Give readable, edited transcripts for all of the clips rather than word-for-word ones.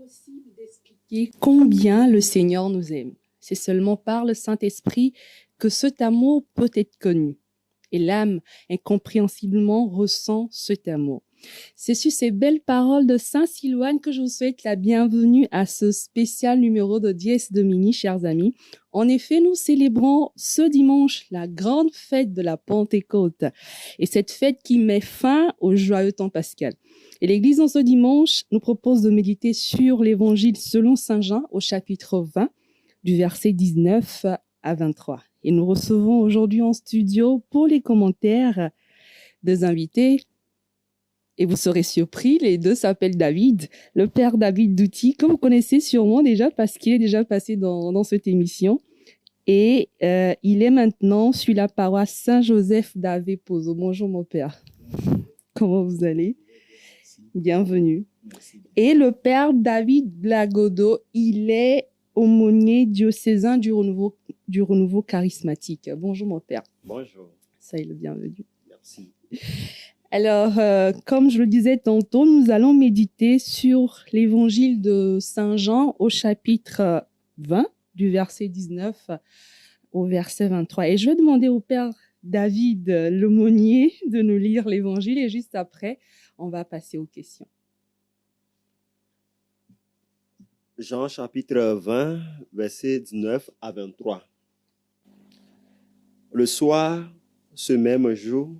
impossible d'expliquer combien le Seigneur nous aime. C'est seulement par le Saint-Esprit que cet amour peut être connu. Et l'âme, incompréhensiblement, ressent cet amour. C'est sur ces belles paroles de Saint Silouane que je vous souhaite la bienvenue à ce spécial numéro de Dies Domini, chers amis. En effet, nous célébrons ce dimanche la grande fête de la Pentecôte. Et cette fête qui met fin au joyeux temps pascal. Et l'Église, en ce dimanche, nous propose de méditer sur l'Évangile selon Saint Jean au chapitre 20, du verset 19 à 23. Et nous recevons aujourd'hui en studio pour les commentaires des invités. Et vous serez surpris, les deux s'appellent David, le père David Douty, que vous connaissez sûrement déjà parce qu'il est déjà passé dans cette émission. Et il est maintenant sur la paroisse Saint-Joseph d'Ave-Pozo. Bonjour mon père. Comment vous allez? Bienvenue. Merci. Et le père David Blagodo, il est aumônier diocésain du renouveau charismatique. Bonjour mon père. Bonjour. Ça est le bienvenu. Merci. Alors, comme je le disais tantôt, nous allons méditer sur l'évangile de Saint Jean au chapitre 20, du verset 19 au verset 23. Et je vais demander au père David, l'aumônier, de nous lire l'évangile et juste après, on va passer aux questions. Jean chapitre 20, verset 19 à 23. Le soir, ce même jour,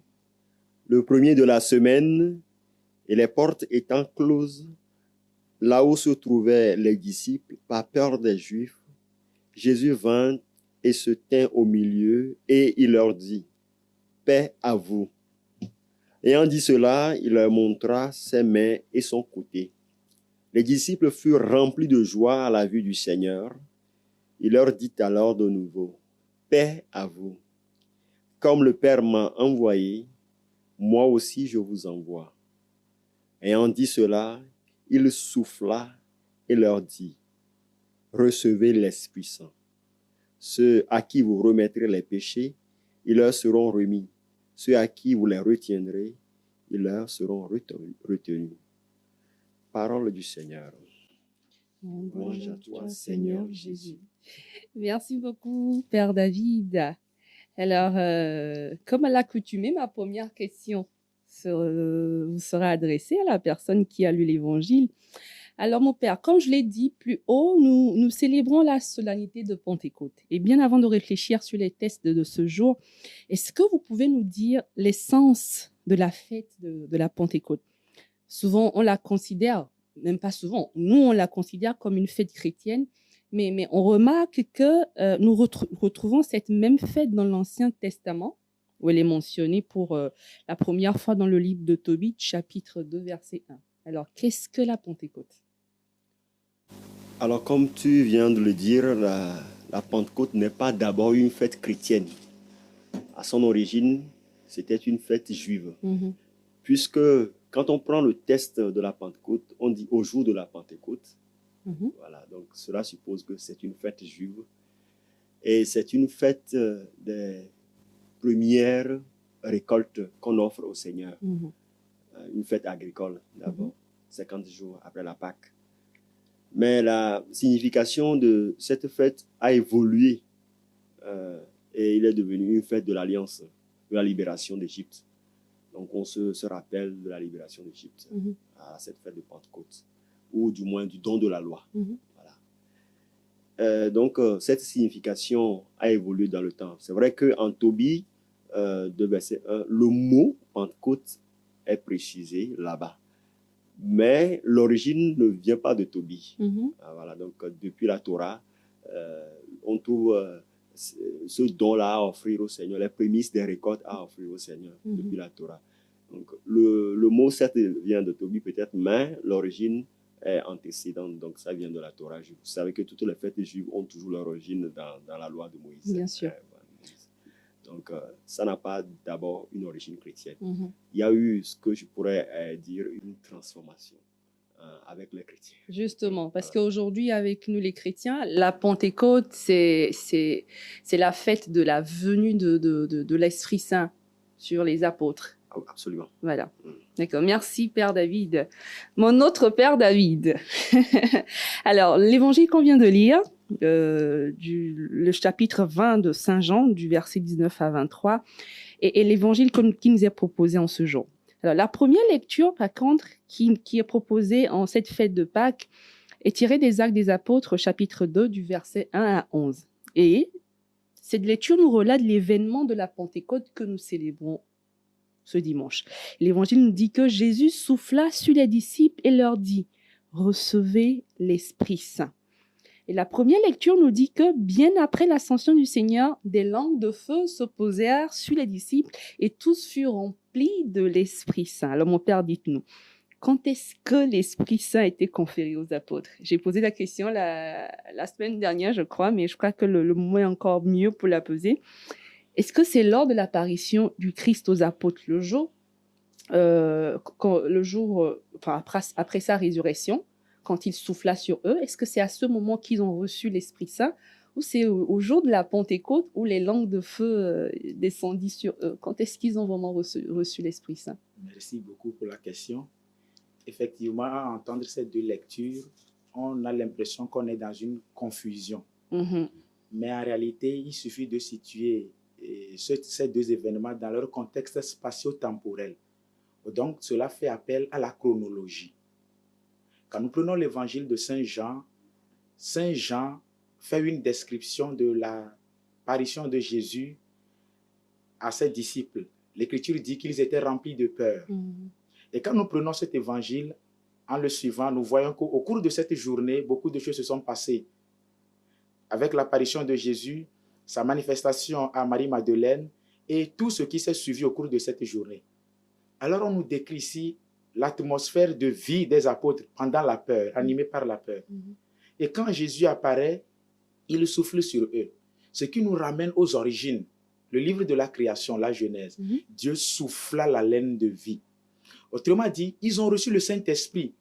le premier de la semaine, et les portes étant closes, là où se trouvaient les disciples, par peur des Juifs, Jésus vint et se tint au milieu, et il leur dit, « Paix à vous. » Ayant dit cela, il leur montra ses mains et son côté. Les disciples furent remplis de joie à la vue du Seigneur. Il leur dit alors de nouveau, « Paix à vous. Comme le Père m'a envoyé, moi aussi je vous envoie. » Ayant dit cela, il souffla et leur dit, « Recevez l'Esprit Saint. Ceux à qui vous remettrez les péchés, ils leur seront remis. Ceux à qui vous les retiendrez, ils leur seront retenus. » Parole du Seigneur. Louange à toi, Seigneur Jésus. Merci beaucoup, Père David. Alors, comme à l'accoutumée, ma première question vous sera adressée à la personne qui a lu l'Évangile. Alors, mon Père, comme je l'ai dit plus haut, nous célébrons la solennité de Pentecôte. Et bien avant de réfléchir sur les textes de ce jour, est-ce que vous pouvez nous dire l'essence de la fête de la Pentecôte? Souvent, on la considère, même pas souvent, nous, on la considère comme une fête chrétienne, mais on remarque que nous retrouvons cette même fête dans l'Ancien Testament, où elle est mentionnée pour la première fois dans le livre de Tobit, chapitre 2, verset 1. Alors, qu'est-ce que la Pentecôte? Alors, comme tu viens de le dire, la Pentecôte n'est pas d'abord une fête chrétienne. À son origine, c'était une fête juive. Mm-hmm. Puisque quand on prend le texte de la Pentecôte, on dit au jour de la Pentecôte. Mm-hmm. Voilà, donc cela suppose que c'est une fête juive. Et c'est une fête des premières récoltes qu'on offre au Seigneur. Mm-hmm. Une fête agricole d'abord, mm-hmm. 50 jours après la Pâque. Mais la signification de cette fête a évolué et il est devenu une fête de l'Alliance, de la libération d'Égypte. Donc, on se rappelle de la libération d'Égypte mm-hmm. à cette fête de Pentecôte, ou du moins du don de la loi. Mm-hmm. Voilà. Donc, cette signification a évolué dans le temps. C'est vrai qu'en Tobit, de verset 1, le mot Pentecôte est précisé là-bas. Mais l'origine ne vient pas de Tobit. Mm-hmm. Voilà, donc, depuis la Torah, on trouve ce don-là à offrir au Seigneur, les prémices des récoltes à offrir au Seigneur mm-hmm. depuis la Torah. Donc, le mot, certes, vient de Tobit peut-être, mais l'origine est antécédente, donc ça vient de la Torah. Vous savez que toutes les fêtes juives ont toujours leur origine dans la loi de Moïse. Bien sûr. Donc, ça n'a pas d'abord une origine chrétienne. Mm-hmm. Il y a eu ce que je pourrais dire une transformation avec les chrétiens. Justement, parce qu'aujourd'hui, avec nous les chrétiens, la Pentecôte, c'est la fête de la venue de l'Esprit Saint sur les apôtres. Absolument. Voilà. D'accord. Merci, Père David. Mon autre Père David. Alors, l'évangile qu'on vient de lire, le chapitre 20 de Saint Jean, du verset 19 à 23, et l'évangile qui nous est proposé en ce jour. Alors, la première lecture, par contre, qui est proposée en cette fête de Pâques, est tirée des Actes des Apôtres, chapitre 2, du verset 1 à 11. Et cette lecture nous relate l'événement de la Pentecôte que nous célébrons ce dimanche. L'évangile nous dit que Jésus souffla sur les disciples et leur dit « Recevez l'Esprit Saint ». Et la première lecture nous dit que bien après l'ascension du Seigneur, des langues de feu se posèrent sur les disciples et tous furent remplis de l'Esprit Saint. Alors mon Père, dites-nous, quand est-ce que l'Esprit Saint a été conféré aux apôtres? J'ai posé la question la semaine dernière, je crois, mais je crois que le moment est encore mieux pour la poser. Est-ce que c'est lors de l'apparition du Christ aux apôtres après sa résurrection, quand il souffla sur eux? Est-ce que c'est à ce moment qu'ils ont reçu l'Esprit Saint, ou c'est au jour de la Pentecôte où les langues de feu descendaient sur eux? Quand est-ce qu'ils ont vraiment reçu l'Esprit Saint? Merci beaucoup pour la question. Effectivement, à entendre ces deux lectures, on a l'impression qu'on est dans une confusion. Mais en réalité, il suffit de situer ces deux événements dans leur contexte spatio-temporel. Donc, cela fait appel à la chronologie. Quand nous prenons l'évangile de Saint Jean fait une description de l'apparition de Jésus à ses disciples. L'Écriture dit qu'ils étaient remplis de peur. Et quand nous prenons cet évangile, en le suivant, nous voyons qu'au cours de cette journée, beaucoup de choses se sont passées. Avec l'apparition de Jésus, sa manifestation à Marie-Madeleine et tout ce qui s'est suivi au cours de cette journée. Alors on nous décrit ici l'atmosphère de vie des apôtres pendant la peur, animés par la peur. Et quand Jésus apparaît, il souffle sur eux, ce qui nous ramène aux origines. Le livre de la création, la Genèse. Dieu souffla la laine de vie. Autrement dit, ils ont reçu le Saint-Esprit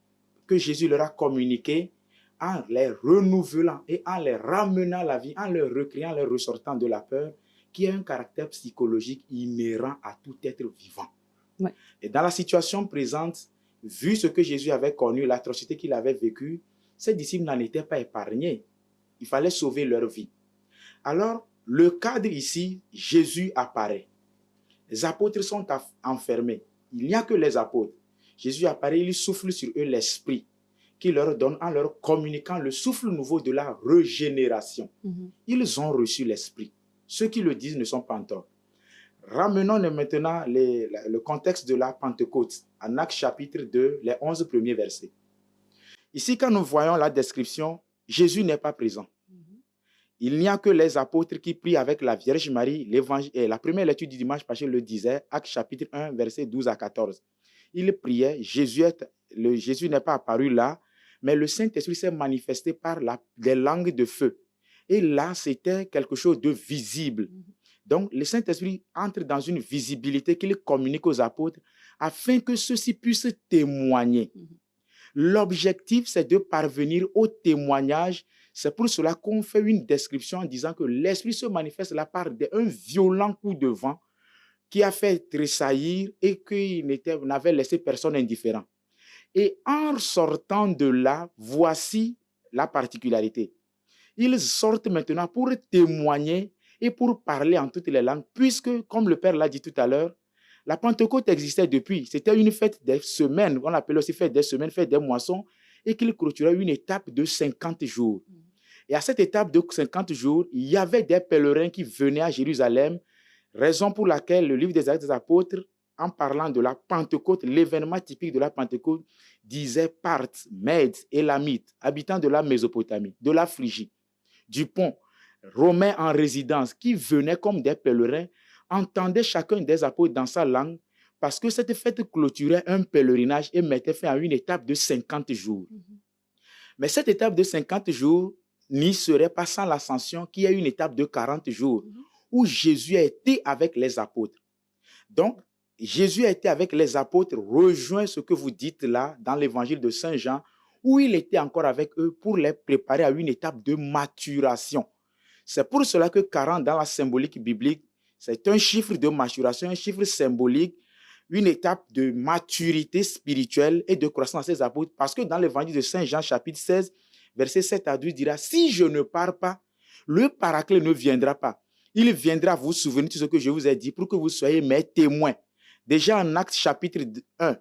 que Jésus leur a communiqué en les renouvelant et en les ramenant à la vie, en les recréant, les ressortant de la peur, qui a un caractère psychologique inhérent à tout être vivant. Ouais. Et dans la situation présente, vu ce que Jésus avait connu, l'atrocité qu'il avait vécue, ses disciples n'en étaient pas épargnés. Il fallait sauver leur vie. Alors, le cadre ici, Jésus apparaît. Les apôtres sont enfermés. Il n'y a que les apôtres. Jésus apparaît, il souffle sur eux l'esprit qui leur donne en leur communiquant le souffle nouveau de la régénération. Ils ont reçu l'esprit. Ceux qui le disent ne sont pas en tort. Ramenons maintenant le contexte de la Pentecôte en Actes chapitre 2, les 11 premiers versets. Ici, quand nous voyons la description, Jésus n'est pas présent. Il n'y a que les apôtres qui prient avec la Vierge Marie. La première lecture du dimanche passé le disait, Actes chapitre 1, versets 12 à 14. Ils priaient, Jésus n'est pas apparu là, mais le Saint-Esprit s'est manifesté par des langues de feu. Et là, c'était quelque chose de visible. Donc, le Saint-Esprit entre dans une visibilité qu'il communique aux apôtres afin que ceux-ci puissent témoigner. L'objectif, c'est de parvenir au témoignage. C'est pour cela qu'on fait une description en disant que l'Esprit se manifeste là par un violent coup de vent qui a fait tressaillir et qui n'avait laissé personne indifférent. Et en sortant de là, voici la particularité. Ils sortent maintenant pour témoigner et pour parler en toutes les langues, puisque, comme le Père l'a dit tout à l'heure, la Pentecôte existait depuis. C'était une fête des semaines, on l'appelait aussi fête des semaines, fête des moissons, et qu'il clôturait une étape de 50 jours. Et à cette étape de 50 jours, il y avait des pèlerins qui venaient à Jérusalem, raison pour laquelle le livre des Actes des Apôtres, en parlant de la Pentecôte, l'événement typique de la Pentecôte, disait Parthes, Mèdes, Élamites, habitants de la Mésopotamie, de la Phrygie, du Pont, Romains en résidence, qui venaient comme des pèlerins, entendaient chacun des apôtres dans sa langue, parce que cette fête clôturait un pèlerinage et mettait fin à une étape de 50 jours. Mais cette étape de 50 jours n'y serait pas sans l'ascension, qui est une étape de 40 jours, où Jésus a été avec les apôtres. Donc, Jésus a été avec les apôtres, rejoint ce que vous dites là dans l'évangile de Saint Jean, où il était encore avec eux pour les préparer à une étape de maturation. C'est pour cela que 40 dans la symbolique biblique, c'est un chiffre de maturation, un chiffre symbolique, une étape de maturité spirituelle et de croissance à ses apôtres, parce que dans l'évangile de Saint Jean, chapitre 16, verset 7 à 12, il dira, si je ne pars pas, le Paraclet ne viendra pas. Il viendra vous souvenir de ce que je vous ai dit pour que vous soyez mes témoins. Déjà en Actes chapitre 1,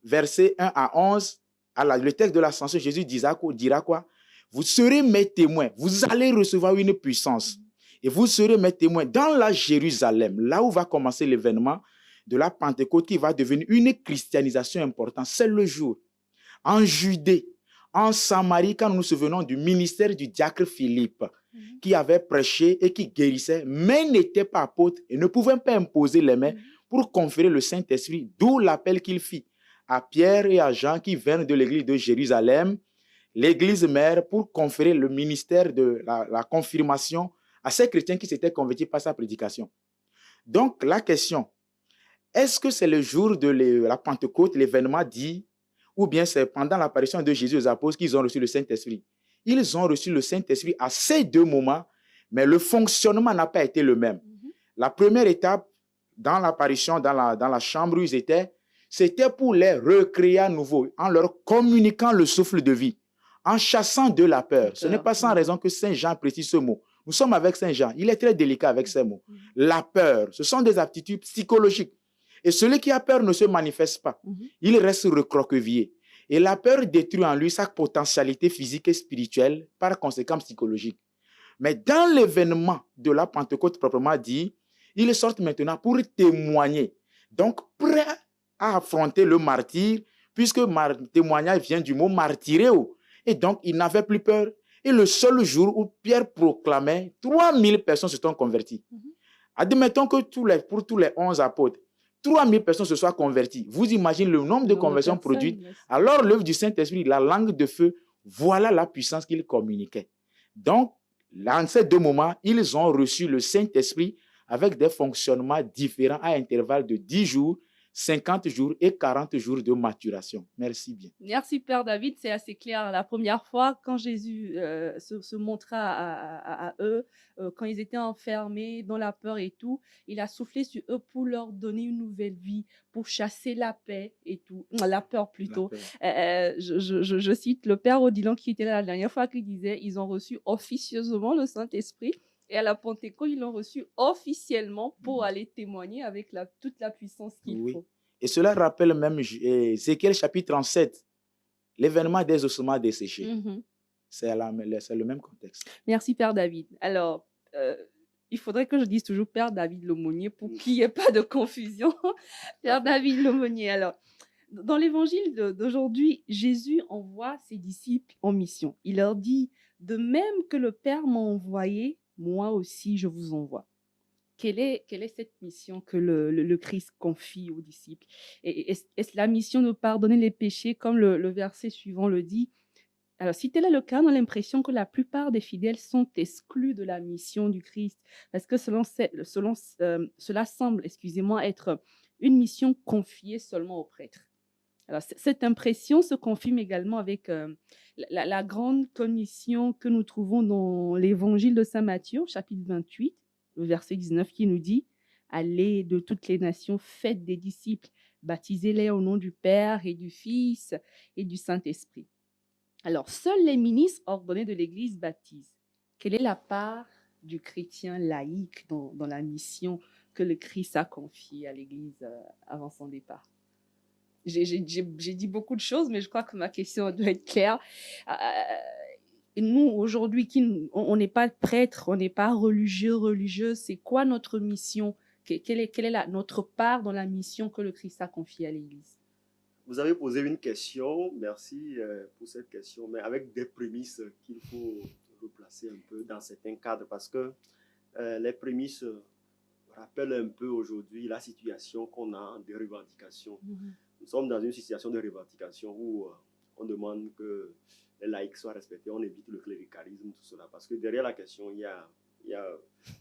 verset 1 à 11, le texte de l'ascension, Jésus dira quoi? Vous serez mes témoins, vous allez recevoir une puissance. Et vous serez mes témoins dans la Jérusalem, là où va commencer l'événement de la Pentecôte qui va devenir une christianisation importante. C'est le jour. En Judée, en Samarie, quand nous nous souvenons du ministère du diacre Philippe, qui avait prêché et qui guérissait, mais n'était pas apôtre et ne pouvait pas imposer les mains pour conférer le Saint-Esprit, d'où l'appel qu'il fit à Pierre et à Jean qui viennent de l'église de Jérusalem, l'église mère, pour conférer le ministère de la confirmation à ces chrétiens qui s'étaient convertis par sa prédication. Donc, la question, est-ce que c'est le jour de la Pentecôte, l'événement dit, ou bien c'est pendant l'apparition de Jésus aux apôtres qu'ils ont reçu le Saint-Esprit? Ils ont reçu le Saint-Esprit à ces deux moments, mais le fonctionnement n'a pas été le même. La première étape, dans l'apparition, dans la chambre où ils étaient, c'était pour les recréer à nouveau, en leur communiquant le souffle de vie, en chassant de la peur. Ce n'est pas sans raison que Saint Jean précise ce mot. Nous sommes avec Saint Jean. Il est très délicat avec ces mots. La peur, ce sont des aptitudes psychologiques. Et celui qui a peur ne se manifeste pas. Il reste recroquevillé. Et la peur détruit en lui sa potentialité physique et spirituelle, par conséquent psychologique. Mais dans l'événement de la Pentecôte proprement dit, ils sortent maintenant pour témoigner. Donc, prêts à affronter le martyr, puisque témoignage vient du mot martyréo. Et donc, ils n'avaient plus peur. Et le seul jour où Pierre proclamait, 3000 personnes se sont converties. Admettons que pour tous les 11 apôtres, 3000 personnes se soient converties. Vous imaginez le nombre de conversions produites. Alors, l'œuvre du Saint-Esprit, la langue de feu, voilà la puissance qu'il communiquait. Donc, dans ces deux moments, ils ont reçu le Saint-Esprit avec des fonctionnements différents à intervalles de 10 jours, 50 jours et 40 jours de maturation. Merci bien. Merci Père David, c'est assez clair. La première fois, quand Jésus se montra à eux, quand ils étaient enfermés dans la peur et tout, il a soufflé sur eux pour leur donner une nouvelle vie, pour chasser la paix et tout, la peur plutôt. La peur. Je cite le Père Odilon qui était là la dernière fois, qui disait, ils ont reçu officieusement le Saint-Esprit. Et à la Pentecôte, ils l'ont reçu officiellement pour aller témoigner avec toute la puissance qu'il faut. Et cela rappelle même Ézéchiel chapitre 37, l'événement des ossements desséchés. C'est le même contexte. Merci Père David. Alors, il faudrait que je dise toujours Père David l'aumônier pour qu'il n'y ait pas de confusion. Père David l'aumônier. Alors, dans l'évangile d'aujourd'hui, Jésus envoie ses disciples en mission. Il leur dit, de même que le Père m'a envoyé, moi aussi je vous envoie. Quelle est cette mission que le Christ confie aux disciples? Est-ce la mission de pardonner les péchés, comme le verset suivant le dit? Alors, si tel est le cas, on a l'impression que la plupart des fidèles sont exclus de la mission du Christ, parce que cela semble, être une mission confiée seulement aux prêtres. Alors, cette impression se confirme également avec la grande commission que nous trouvons dans l'évangile de Saint Matthieu, chapitre 28, le verset 19, qui nous dit « Allez de toutes les nations, faites des disciples, baptisez-les au nom du Père et du Fils et du Saint-Esprit. » Alors, seuls les ministres ordonnés de l'Église baptisent. Quelle est la part du chrétien laïque dans la mission que le Christ a confiée à l'Église avant son départ? J'ai dit beaucoup de choses, mais je crois que ma question doit être claire. Nous, aujourd'hui, on n'est pas prêtre, on n'est pas religieuse. C'est quoi notre mission? Quelle est notre part dans la mission que le Christ a confiée à l'Église? Vous avez posé une question, merci pour cette question, mais avec des prémices qu'il faut replacer un peu dans certains cadres, parce que les prémices rappellent un peu aujourd'hui la situation qu'on a des revendications. Nous sommes dans une situation de revendication où on demande que les laïcs soient respectés, on évite le cléricalisme, tout cela. Parce que derrière la question, il y a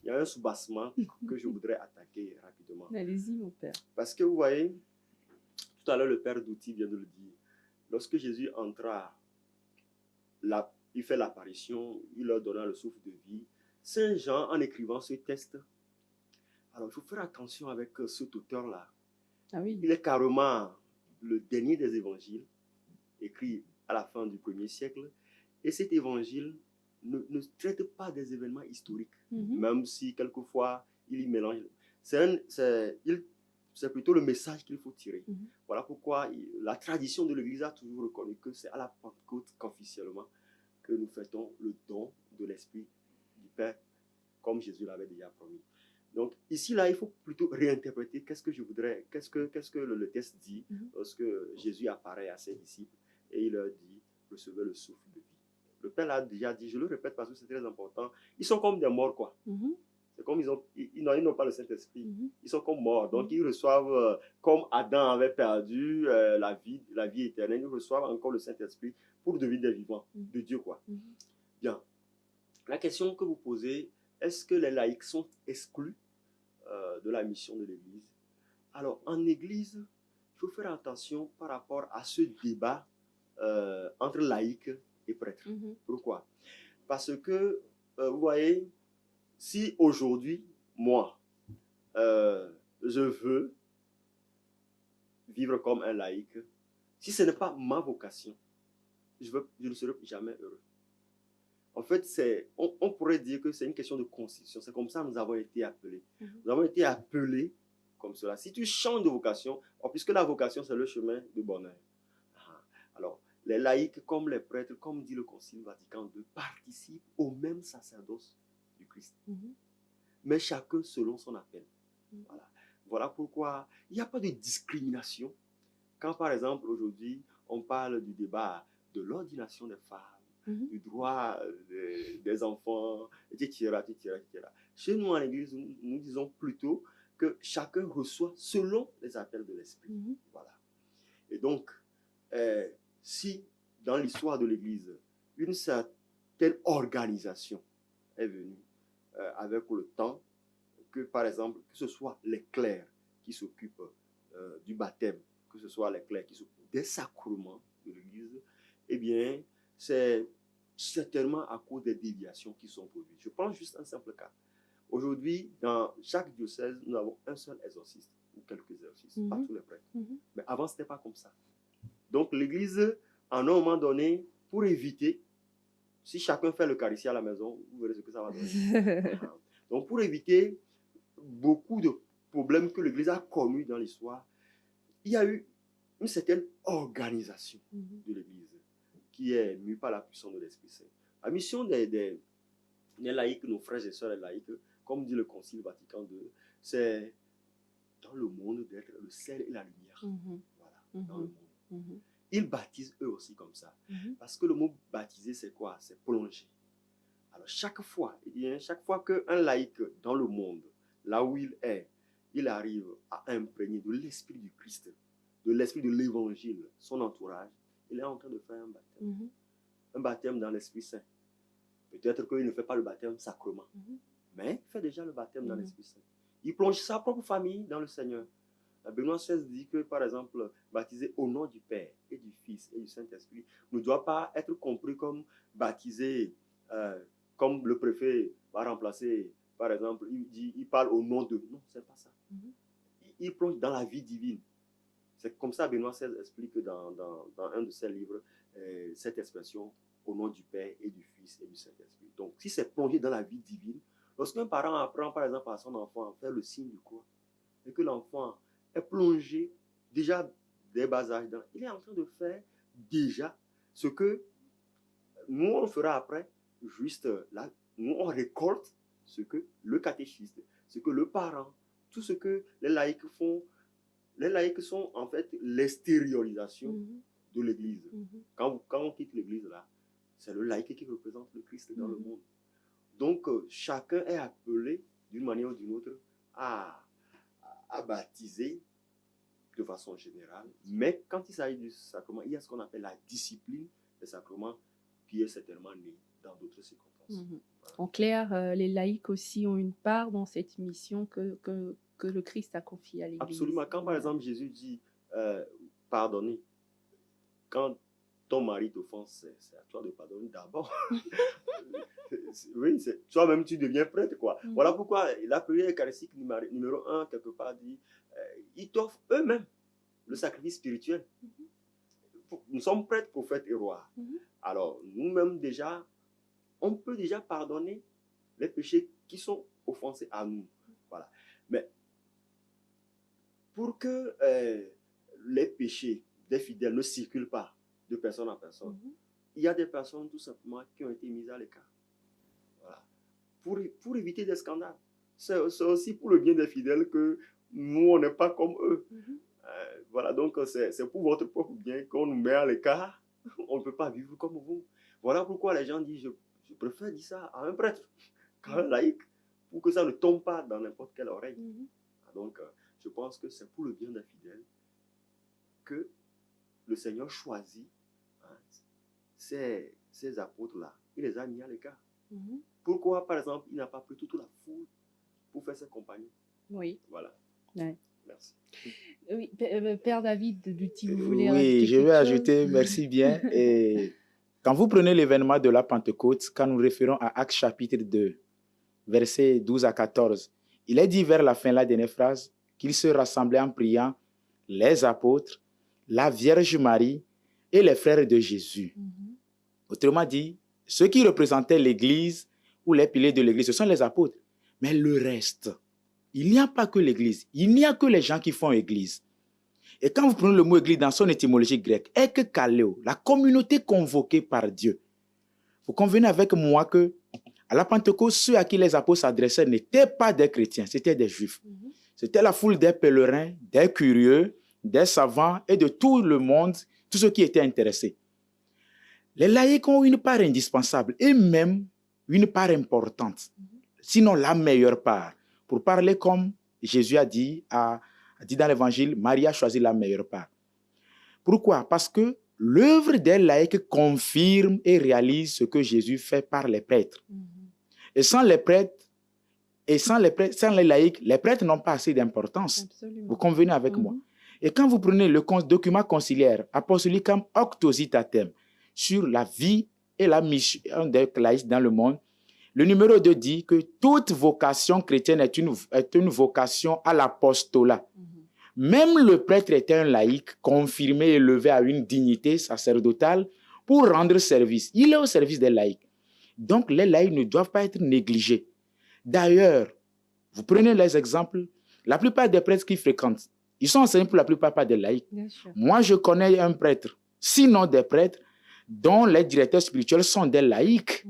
un soubassement que je voudrais attaquer rapidement. Allez-y, mon père. Parce que vous voyez, tout à l'heure, le père Douty vient de le dire. Lorsque Jésus entra, il fait l'apparition, il leur donna le souffle de vie. Saint Jean, en écrivant ce texte, alors il faut faire attention avec cet auteur-là. Ah oui. Il est carrément le dernier des évangiles, écrit à la fin du 1er siècle. Et cet évangile ne traite pas des événements historiques, même si quelquefois il y mélange. C'est plutôt le message qu'il faut tirer. Voilà pourquoi la tradition de l'Église a toujours reconnu que c'est à la Pentecôte qu'officiellement que nous fêtons le don de l'Esprit du Père, comme Jésus l'avait déjà promis. Donc ici, là, il faut plutôt réinterpréter qu'est-ce que le texte dit lorsque Jésus apparaît à ses disciples et il leur dit, recevez le souffle de vie. Le Père l'a déjà dit, je le répète parce que c'est très important, ils sont comme des morts, quoi. C'est comme ils n'ont pas le Saint-Esprit. Ils sont comme morts. Donc, ils reçoivent, comme Adam avait perdu la vie éternelle, ils reçoivent encore le Saint-Esprit pour devenir des vivants de Dieu, quoi. Bien. La question que vous posez, est-ce que les laïcs sont exclus de la mission de l'Église? Alors, en Église, il faut faire attention par rapport à ce débat entre laïcs et prêtres. Pourquoi? Parce que, vous voyez, si aujourd'hui, moi, je veux vivre comme un laïc, si ce n'est pas ma vocation, je ne serai jamais heureux. En fait, on pourrait dire que c'est une question de constitution. C'est comme ça que nous avons été appelés. Nous avons été appelés comme cela. Si tu changes de vocation, puisque la vocation, c'est le chemin du bonheur. Alors, les laïcs, comme les prêtres, comme dit le Concile Vatican II, participent au même sacerdoce du Christ. Mais chacun selon son appel. Voilà pourquoi il n'y a pas de discrimination. Quand, par exemple, aujourd'hui, on parle du débat de l'ordination des femmes, du droit des enfants, etc., etc., etc. Chez nous, en Église, nous disons plutôt que chacun reçoit selon les appels de l'Esprit. Voilà. Et donc, si dans l'histoire de l'Église, une certaine organisation est venue avec le temps, que par exemple, que ce soit les clercs qui s'occupent du baptême, que ce soit les clercs qui s'occupent des sacrements de l'Église, eh bien, c'est certainement à cause des déviations qui sont produites. Je prends juste un simple cas. Aujourd'hui, dans chaque diocèse, nous avons un seul exorciste, ou quelques exorcistes, pas tous les prêtres. Mais avant, ce n'était pas comme ça. Donc, l'Église, à un moment donné, pour éviter, si chacun fait l'Eucharistie à la maison, vous verrez ce que ça va donner. Donc, pour éviter beaucoup de problèmes que l'Église a connus dans l'histoire, il y a eu une certaine organisation de l'Église qui est mue par la puissance de l'Esprit Saint. La mission des laïcs, nos frères et sœurs les laïcs, comme dit le Concile Vatican II, c'est dans le monde d'être le sel et la lumière. Voilà, dans le monde. Ils baptisent eux aussi comme ça. Parce que le mot baptiser, c'est quoi? C'est plonger. Alors, chaque fois qu'un laïc dans le monde, là où il arrive à imprégner de l'esprit du Christ, de l'esprit de l'évangile, son entourage, il est en train de faire un baptême. Un baptême dans l'Esprit Saint. Peut-être qu'il ne fait pas le baptême sacrement, mais il fait déjà le baptême dans l'Esprit Saint. Il plonge sa propre famille dans le Seigneur. Benoît XVI dit que, par exemple, baptiser au nom du Père et du Fils et du Saint-Esprit ne doit pas être compris comme baptiser, comme le préfet va remplacer, par exemple, il parle au nom de... Non, c'est pas ça. Il plonge dans la vie divine. C'est comme ça Benoît XVI explique dans un de ses livres cette expression au nom du Père et du Fils et du Saint-Esprit. Donc, si c'est plongé dans la vie divine, lorsqu'un parent apprend, par exemple, à son enfant à faire le signe de croix, et que l'enfant est plongé déjà dès bas âge, il est en train de faire déjà ce que nous, on fera après, juste là, nous, on récolte ce que le catéchiste, ce que le parent, tout ce que les laïcs font. Les laïcs sont en fait l'extériorisation de l'Église. Quand on quitte l'Église, là, c'est le laïc qui représente le Christ dans le monde. Donc, chacun est appelé, d'une manière ou d'une autre, à baptiser de façon générale. Mais quand il s'agit du sacrement, il y a ce qu'on appelle la discipline des sacrements qui est certainement née dans d'autres circonstances. Voilà. En clair, les laïcs aussi ont une part dans cette mission que le Christ a confiée à l'Église. Absolument. Quand par exemple Jésus dit pardonnez, quand ton mari t'offense, c'est à toi de pardonner d'abord. Oui, toi-même tu deviens prêtre, quoi. Voilà pourquoi la prière eucharistique numéro 1, quelque part, dit ils t'offrent eux-mêmes le sacrifice spirituel. Nous sommes prêtres, prophètes et rois. Alors, nous-mêmes déjà, on peut déjà pardonner les péchés qui sont offensés à nous. Voilà. Mais pour que les péchés des fidèles ne circulent pas de personne en personne, il y a des personnes tout simplement qui ont été mises à l'écart. Voilà. Pour éviter des scandales. C'est aussi pour le bien des fidèles que nous, on n'est pas comme eux. Voilà, donc c'est pour votre propre bien qu'on nous met à l'écart. On ne peut pas vivre comme vous. Voilà pourquoi les gens disent, je préfère dire ça à un prêtre qu'à un laïc, pour que ça ne tombe pas dans n'importe quelle oreille. Donc, je pense que c'est pour le bien des fidèles que le Seigneur choisit ces apôtres-là. Il les a mis à l'écart. Pourquoi, par exemple, il n'a pas pris toute la foule pour faire ses compagnons? Oui. Voilà. Ouais. Merci. Oui, Père David Duty, vous voulez ajouter Oui, je vais ajouter, merci bien. Et quand vous prenez l'événement de la Pentecôte, quand nous référons à Actes chapitre 2, versets 12 à 14, il est dit vers la fin, la dernière phrase, qu'ils se rassemblaient en priant, les apôtres, la Vierge Marie et les frères de Jésus. Autrement dit, ceux qui représentaient l'Église ou les piliers de l'Église, ce sont les apôtres. Mais le reste, il n'y a pas que l'Église, il n'y a que les gens qui font Église. Et quand vous prenez le mot Église dans son étymologie grecque, ekkaleo, la communauté convoquée par Dieu. Vous convenez avec moi que à la Pentecôte, ceux à qui les apôtres s'adressaient n'étaient pas des chrétiens, c'était des juifs. C'était la foule des pèlerins, des curieux, des savants et de tout le monde, tous ceux qui étaient intéressés. Les laïcs ont une part indispensable et même une part importante, sinon la meilleure part. Pour parler comme Jésus a dit dans l'Évangile, Marie a choisi la meilleure part. Pourquoi? Parce que l'œuvre des laïcs confirme et réalise ce que Jésus fait par les prêtres. Et sans les prêtres, sans les laïcs, les prêtres n'ont pas assez d'importance. Absolument. Vous convenez avec moi? Et quand vous prenez le document conciliaire Apostolicam Octositatem sur la vie et la mission des laïcs dans le monde, le numéro 2 dit que toute vocation chrétienne est une vocation à l'apostolat. Même le prêtre est un laïc confirmé et élevé à une dignité sacerdotale pour rendre service. Il est au service des laïcs. Donc, les laïcs ne doivent pas être négligés. D'ailleurs, vous prenez les exemples, la plupart des prêtres qui fréquentent, ils sont enseignés pour la plupart par des laïcs. Moi, je connais un prêtre, sinon des prêtres, dont les directeurs spirituels sont des laïcs.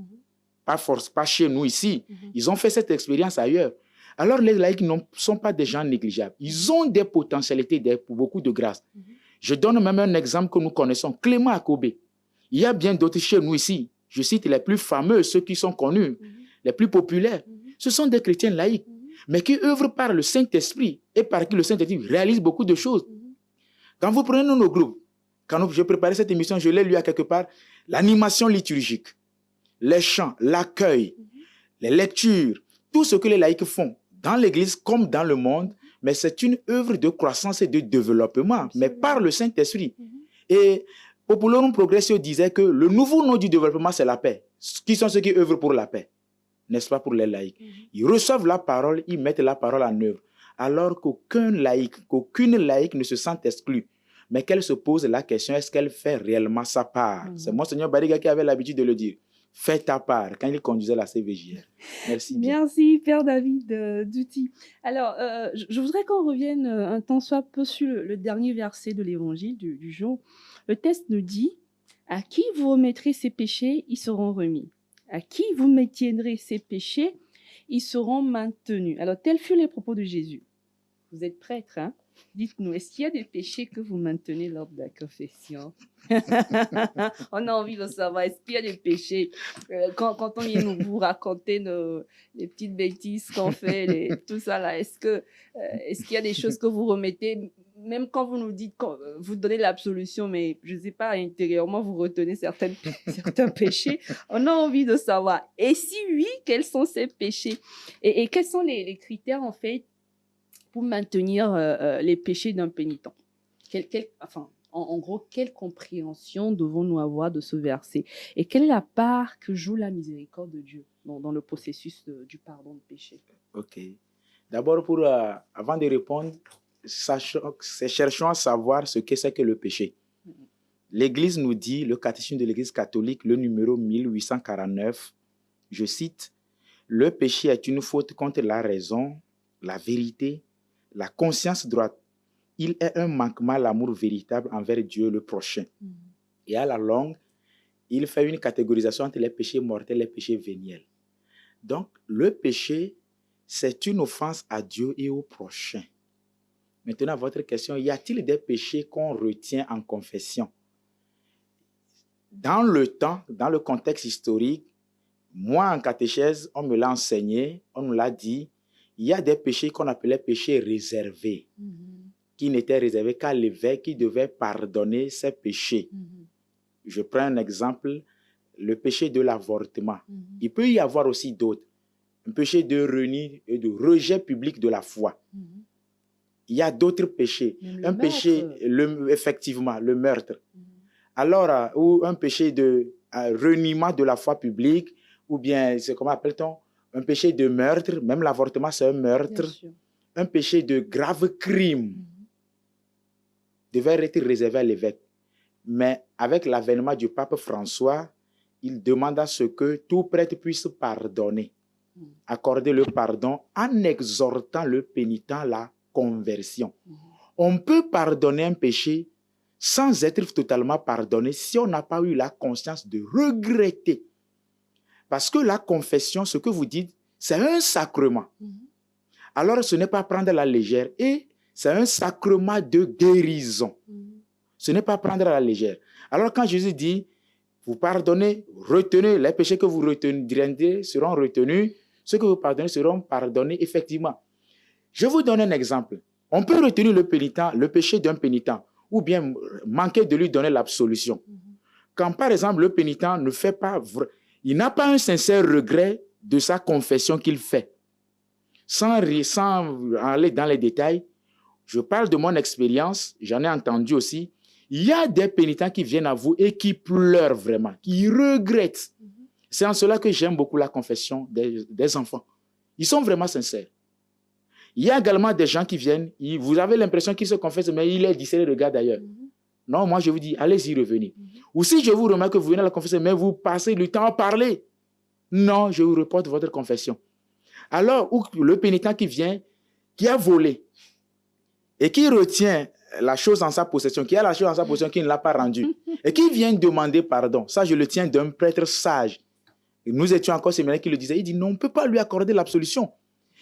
Pas chez nous ici. Ils ont fait cette expérience ailleurs. Alors, les laïcs ne sont pas des gens négligeables. Ils ont des potentialités, beaucoup de grâce. Je donne même un exemple que nous connaissons, Clément Akobé. Il y a bien d'autres chez nous ici. Je cite les plus fameux, ceux qui sont connus, les plus populaires. Ce sont des chrétiens laïcs, mais qui œuvrent par le Saint-Esprit et par qui le Saint-Esprit réalise beaucoup de choses. Quand vous prenez nos groupes, quand je préparais cette émission, je l'ai lu à quelque part, l'animation liturgique, les chants, l'accueil, les lectures, tout ce que les laïcs font dans l'Église comme dans le monde, mais c'est une œuvre de croissance et de développement, mais par le Saint-Esprit. Et Populorum Progressio disait que le nouveau nom du développement, c'est la paix. Qui sont ceux qui œuvrent pour la paix? N'est-ce pas pour les laïcs? Ils reçoivent la parole, ils mettent la parole en œuvre. Alors qu'aucune laïque ne se sent exclue, mais qu'elle se pose la question, est-ce qu'elle fait réellement sa part? C'est Monseigneur Bariga qui avait l'habitude de le dire. Fais ta part, quand il conduisait la CVJR. Merci bien. Merci, Père David Duty. Alors, je voudrais qu'on revienne un temps soit peu sur le dernier verset de l'évangile du jour. Le texte nous dit, « À qui vous remettrez ses péchés, ils seront remis. À qui vous maintiendrez ses péchés, ils seront maintenus. » Alors, tels furent les propos de Jésus. Vous êtes prêtre, hein? Dites-nous, est-ce qu'il y a des péchés que vous maintenez lors de la confession? On a envie de savoir, est-ce qu'il y a des péchés quand on vient vous raconter les petites bêtises qu'on fait, tout ça là, est-ce qu'il y a des choses que vous remettez, même quand vous nous dites, vous donnez l'absolution, mais je ne sais pas, intérieurement, vous retenez certains péchés. On a envie de savoir. Et si oui, quels sont ces péchés? Et quels sont les critères, en fait, pour maintenir les péchés d'un pénitent? En gros, quelle compréhension devons-nous avoir de ce verset? Et quelle est la part que joue la miséricorde de Dieu dans le processus du pardon de péché? Ok. D'abord, avant de répondre, cherchons à savoir ce que c'est que le péché. L'Église nous dit, le catéchisme de l'Église catholique, le numéro 1849, je cite, « Le péché est une faute contre la raison, la vérité, la conscience droite. Il est un manquement à l'amour véritable envers Dieu le prochain. » Et à la longue, il fait une catégorisation entre les péchés mortels et les péchés véniels. Donc, le péché, c'est une offense à Dieu et au prochain. Maintenant, votre question, y a-t-il des péchés qu'on retient en confession? Dans le temps, dans le contexte historique, moi, en catéchèse, on me l'a enseigné, on me l'a dit, il y a des péchés qu'on appelait péchés réservés, qui n'étaient réservés qu'à l'évêque qui devait pardonner ses péchés. Je prends un exemple, le péché de l'avortement. Il peut y avoir aussi d'autres. Un péché de renier et de rejet public de la foi. Il y a d'autres péchés. Un péché, effectivement, le meurtre. Alors, ou un péché de reniement de la foi publique, ou bien, comment appelle-t-on, un péché de meurtre, même l'avortement, c'est un meurtre. Un péché de grave crime devait être réservé à l'évêque. Mais avec l'avènement du pape François, il demande à ce que tout prêtre puisse pardonner, accorder le pardon en exhortant le pénitent à la conversion. On peut pardonner un péché sans être totalement pardonné si on n'a pas eu la conscience de regretter. Parce que la confession, ce que vous dites, c'est un sacrement. Alors ce n'est pas prendre à la légère et c'est un sacrement de guérison. Ce n'est pas prendre à la légère. Alors quand Jésus dit, vous pardonnez, retenez, les péchés que vous retenez seront retenus, ceux que vous pardonnez seront pardonnés effectivement. Je vous donne un exemple. On peut retenir le pénitent, le péché d'un pénitent, ou bien manquer de lui donner l'absolution. Quand par exemple le pénitent ne fait pas, il n'a pas un sincère regret de sa confession qu'il fait. Sans aller dans les détails, je parle de mon expérience, j'en ai entendu aussi. Il y a des pénitents qui viennent à vous et qui pleurent vraiment, qui regrettent. C'est en cela que j'aime beaucoup la confession des enfants. Ils sont vraiment sincères. Il y a également des gens qui viennent, vous avez l'impression qu'ils se confessent, mais il est distrait, regarde ailleurs. Non, moi je vous dis, allez-y, revenez. Ou si je vous remarque que vous venez à la confession, mais vous passez le temps à parler. Non, je vous reporte votre confession. Alors, le pénitent qui vient, qui a volé, et qui retient la chose en sa possession, qui a la chose en sa possession, qui ne l'a pas rendue, et qui vient demander pardon, ça je le tiens d'un prêtre sage. Et nous étions encore séminaires qui le disaient, il dit, non, on ne peut pas lui accorder l'absolution.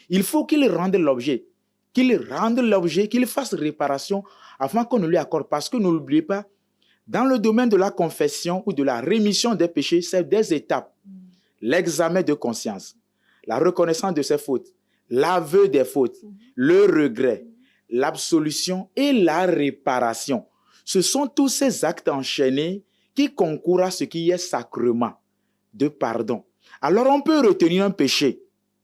Il faut qu'il rende l'objet, qu'il fasse réparation avant qu'on ne lui accorde. Parce que n'oubliez pas, dans le domaine de la confession ou de la rémission des péchés, c'est des étapes. L'examen de conscience, la reconnaissance de ses fautes, l'aveu des fautes, le regret, l'absolution et la réparation. Ce sont tous ces actes enchaînés qui concourent à ce qui est sacrement de pardon. Alors on peut retenir un péché.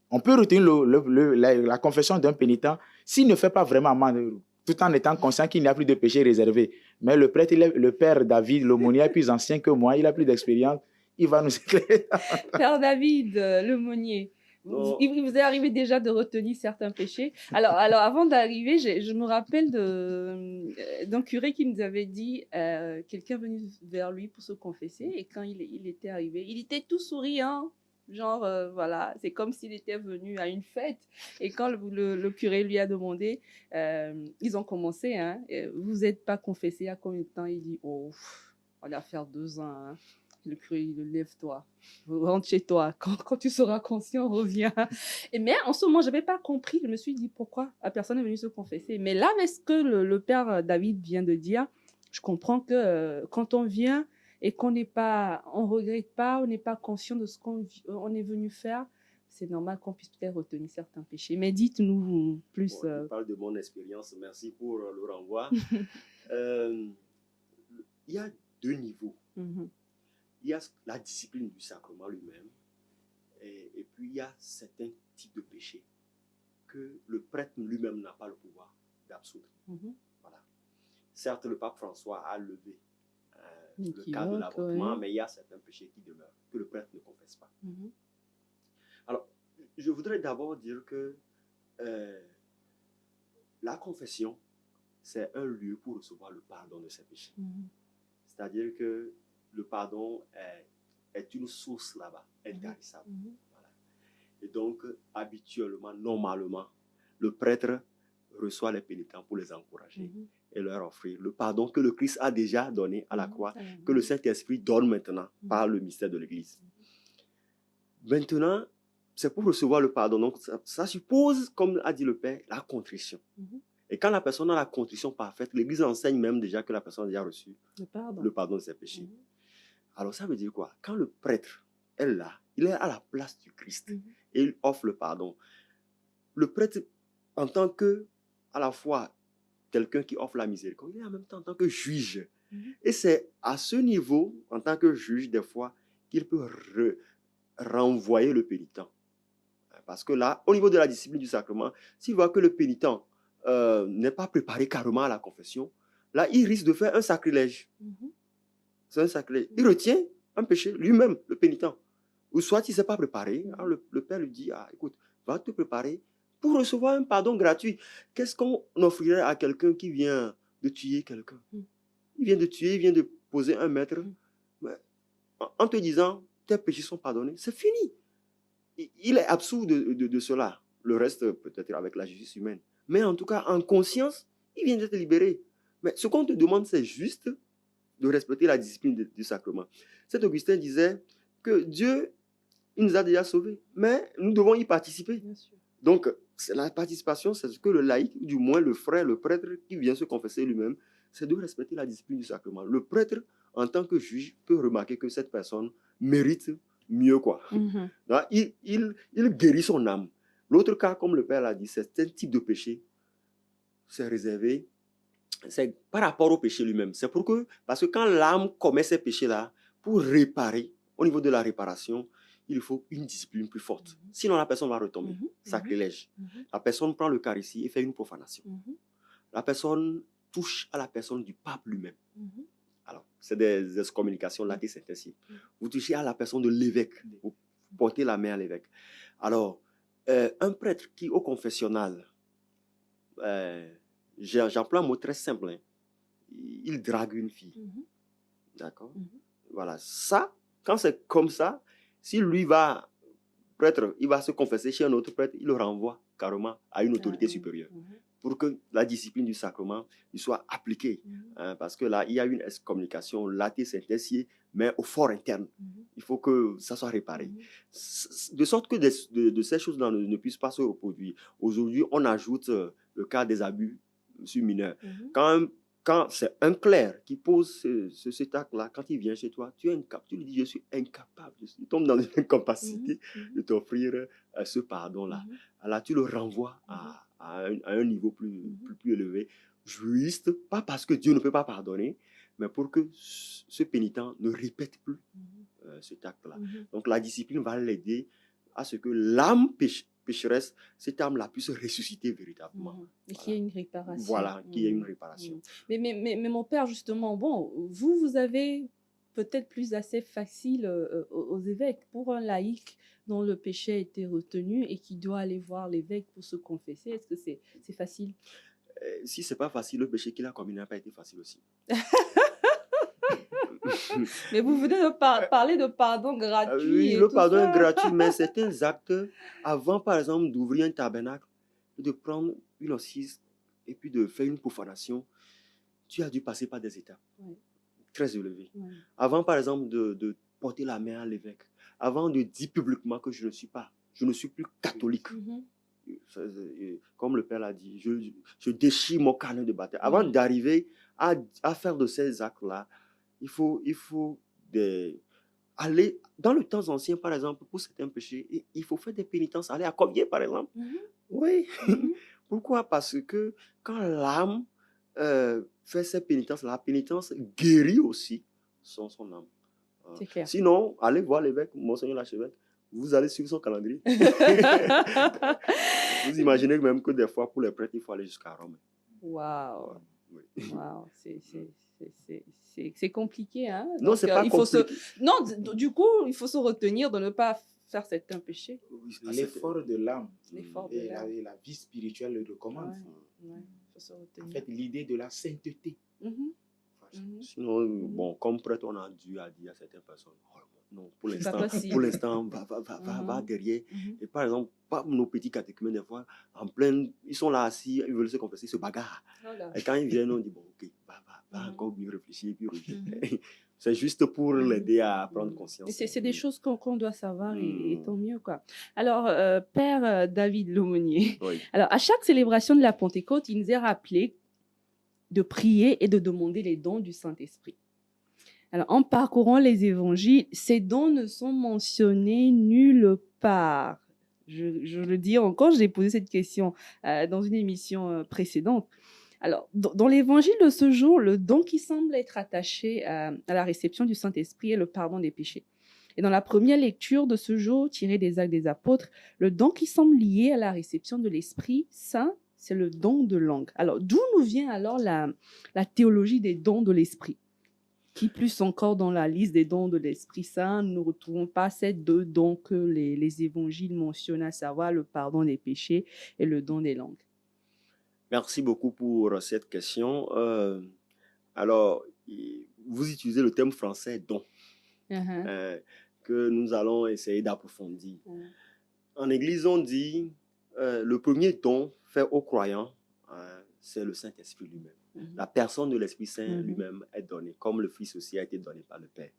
On peut retenir la confession d'un pénitent s'il ne fait pas vraiment amende, tout en étant conscient qu'il n'y a plus de péché réservé. Mais le prêtre, le père David, l'aumônier, est plus ancien que moi, il a plus d'expérience, il va nous éclairer. Père David, l'aumônier, il vous est arrivé déjà de retenir certains péchés. Alors avant d'arriver, je me rappelle d'un curé qui nous avait dit, quelqu'un venu vers lui pour se confesser, et quand il était arrivé, il était tout souriant. Genre, voilà, c'est comme s'il était venu à une fête. Et quand le curé lui a demandé, ils ont commencé, hein, vous n'êtes pas confessé à combien de temps? Il dit, oh, on va faire 2 ans. Hein. Le curé, il dit, lève-toi, rentre chez toi. Quand tu seras conscient, reviens. Mais en ce moment, je n'avais pas compris. Je me suis dit, pourquoi la personne est venue se confesser? Mais là, avec ce que le père David vient de dire, je comprends que quand on vient, et qu'on n'est pas, on regrette pas, on n'est pas conscient de ce qu'on est venu faire, c'est normal qu'on puisse peut-être retenir certains péchés. Mais dites-nous plus. Bon, je parle de mon expérience, merci pour le renvoi. Il y a 2 niveaux. Il y a la discipline du sacrement lui-même, et puis il y a certains types de péchés que le prêtre lui-même n'a pas le pouvoir d'absoudre. Voilà. Certes, le pape François a levé le cas de l'avortement, mais il y a certains péchés qui demeurent, que le prêtre ne confesse pas. Alors, je voudrais d'abord dire que la confession c'est un lieu pour recevoir le pardon de ses péchés. C'est-à-dire que le pardon est une source là-bas, intarissable. Voilà. Et donc, habituellement, normalement, le prêtre reçoit les pénitents pour les encourager et leur offrir le pardon que le Christ a déjà donné à la croix, que le Saint-Esprit donne maintenant par le mystère de l'Église. Maintenant, c'est pour recevoir le pardon. Donc, ça suppose, comme a dit le Père, la contrition. Et quand la personne a la contrition parfaite, l'Église enseigne même déjà que la personne a déjà reçu le pardon de ses péchés. Alors, ça veut dire quoi? Quand le prêtre est là, il est à la place du Christ et il offre le pardon. Le prêtre, en tant que, à la fois, quelqu'un qui offre la miséricorde, il est en même temps en tant que juge. Et c'est à ce niveau, en tant que juge, des fois, qu'il peut renvoyer le pénitent. Parce que là, au niveau de la discipline du sacrement, s'il voit que le pénitent n'est pas préparé carrément à la confession, là, il risque de faire un sacrilège. C'est un sacrilège. Il retient un péché lui-même, le pénitent. Ou soit il ne s'est pas préparé. Alors le Père lui dit, écoute, va te préparer pour recevoir un pardon gratuit. Qu'est-ce qu'on offrirait à quelqu'un qui vient de tuer quelqu'un? Il vient de tuer, il vient de poser un maître. En te disant, tes péchés sont pardonnés, c'est fini. Il est absous de cela. Le reste, peut-être avec la justice humaine. Mais en tout cas, en conscience, il vient d'être libéré. Mais ce qu'on te demande, c'est juste de respecter la discipline du sacrement. Saint Augustin disait que Dieu, il nous a déjà sauvés, mais nous devons y participer. Bien sûr. Donc, la participation, c'est ce que le laïc, du moins le frère, le prêtre qui vient se confesser lui-même, c'est de respecter la discipline du sacrement. Le prêtre, en tant que juge, peut remarquer que cette personne mérite mieux, quoi. Donc, il guérit son âme. L'autre cas, comme le Père l'a dit, c'est un type de péché. C'est réservé. C'est par rapport au péché lui-même. C'est parce que quand l'âme commet ces péchés-là, pour réparer, au niveau de la réparation, il faut une discipline plus forte. Sinon, la personne va retomber. Sacrilège. La personne prend l'Eucharistie et fait une profanation. La personne touche à la personne du pape lui-même. Alors, c'est des excommunications là qui c'est ainsi. Vous touchez à la personne de l'évêque. Vous portez la main à l'évêque. Alors, un prêtre qui, au confessionnal, j'emploie un mot très simple, hein, il drague une fille. D'accord? Voilà. Ça, quand c'est comme ça, si lui va, prêtre, il va se confesser chez un autre prêtre, il le renvoie carrément à une autorité supérieure. Pour que la discipline du sacrement il soit appliquée. Parce que là, il y a une excommunication, latée, sentenciée, mais au fort interne. Il faut que ça soit réparé. De sorte que de ces choses-là ne puissent pas se reproduire. Aujourd'hui, on ajoute le cas des abus sur mineurs. Quand c'est un clerc qui pose cet acte-là, quand il vient chez toi, tu lui dis, je suis incapable, tu tombes dans une incapacité de t'offrir ce pardon-là. Alors tu le renvoies à un niveau plus élevé, juriste, pas parce que Dieu ne peut pas pardonner, mais pour que ce pénitent ne répète plus cet acte-là. Donc la discipline va l'aider à ce que l'âme pécheresse, cette âme-là puisse ressusciter véritablement. Et qu'il y ait une réparation. Voilà, qu'il y ait une réparation. Mais mon père, justement, bon, vous avez peut-être plus assez facile aux évêques. Pour un laïc dont le péché a été retenu et qui doit aller voir l'évêque pour se confesser, est-ce que c'est facile? Si ce n'est pas facile, le péché qu'il a commis n'a pas été facile aussi. Mais vous venez de parler de pardon gratuit. Oui, le pardon est gratuit, mais certains actes, avant par exemple d'ouvrir un tabernacle, de prendre une hostie et puis de faire une profanation, tu as dû passer par des étapes très élevées. Avant par exemple de porter la main à l'évêque, avant de dire publiquement que je ne suis plus catholique. Comme le Père l'a dit, je déchire mon carnet de baptême. Avant d'arriver à faire de ces actes-là, il faut aller dans le temps ancien, par exemple, pour certains péchés, il faut faire des pénitences. Aller à combien, par exemple? Oui. Pourquoi? Parce que quand l'âme fait ces pénitences, la pénitence guérit aussi son âme. C'est clair. Sinon, allez voir l'évêque, Monseigneur l'archevêque, vous allez suivre son calendrier. Vous imaginez même que des fois, pour les prêtres, il faut aller jusqu'à Rome. Waouh! Wow. C'est compliqué, hein? Non, c'est pas compliqué. Non, du coup, il faut se retenir de ne pas faire certains péchés. L'effort de l'âme et la vie spirituelle le recommande. En fait, l'idée de la sainteté. Sinon, bon, comme prêtre, on a dû à dire à certaines personnes, oh, non, pour l'instant, va derrière. Et par exemple, nos petits catéchumènes, des fois, en pleine, ils sont là assis, ils veulent se confesser, ils se bagarrent. Et quand ils viennent, on dit, bon, ok, va encore mieux réfléchir, et puis reviens. C'est juste pour l'aider à prendre conscience. C'est des choses qu'on doit savoir et tant mieux, quoi. Alors, Père David L'aumônier, alors, à chaque célébration de la Pentecôte, il nous est rappelé de prier et de demander les dons du Saint-Esprit. Alors, en parcourant les évangiles, ces dons ne sont mentionnés nulle part. Je le dis encore, j'ai posé cette question dans une émission précédente. Alors, dans l'évangile de ce jour, le don qui semble être attaché à la réception du Saint-Esprit est le pardon des péchés. Et dans la première lecture de ce jour, tirée des Actes des Apôtres, le don qui semble lié à la réception de l'Esprit Saint, c'est le don de langue. Alors, d'où nous vient alors la théologie des dons de l'Esprit? Qui plus encore dans la liste des dons de l'Esprit Saint, nous ne retrouvons pas ces deux dons que les évangiles mentionnent, à savoir le pardon des péchés et le don des langues. Merci beaucoup pour cette question. Alors, vous utilisez le terme français don, que nous allons essayer d'approfondir. En Église, on dit le premier don fait aux croyants, c'est le Saint-Esprit lui-même. La personne de l'Esprit Saint lui-même est donnée, comme le Fils aussi a été donné par le Père.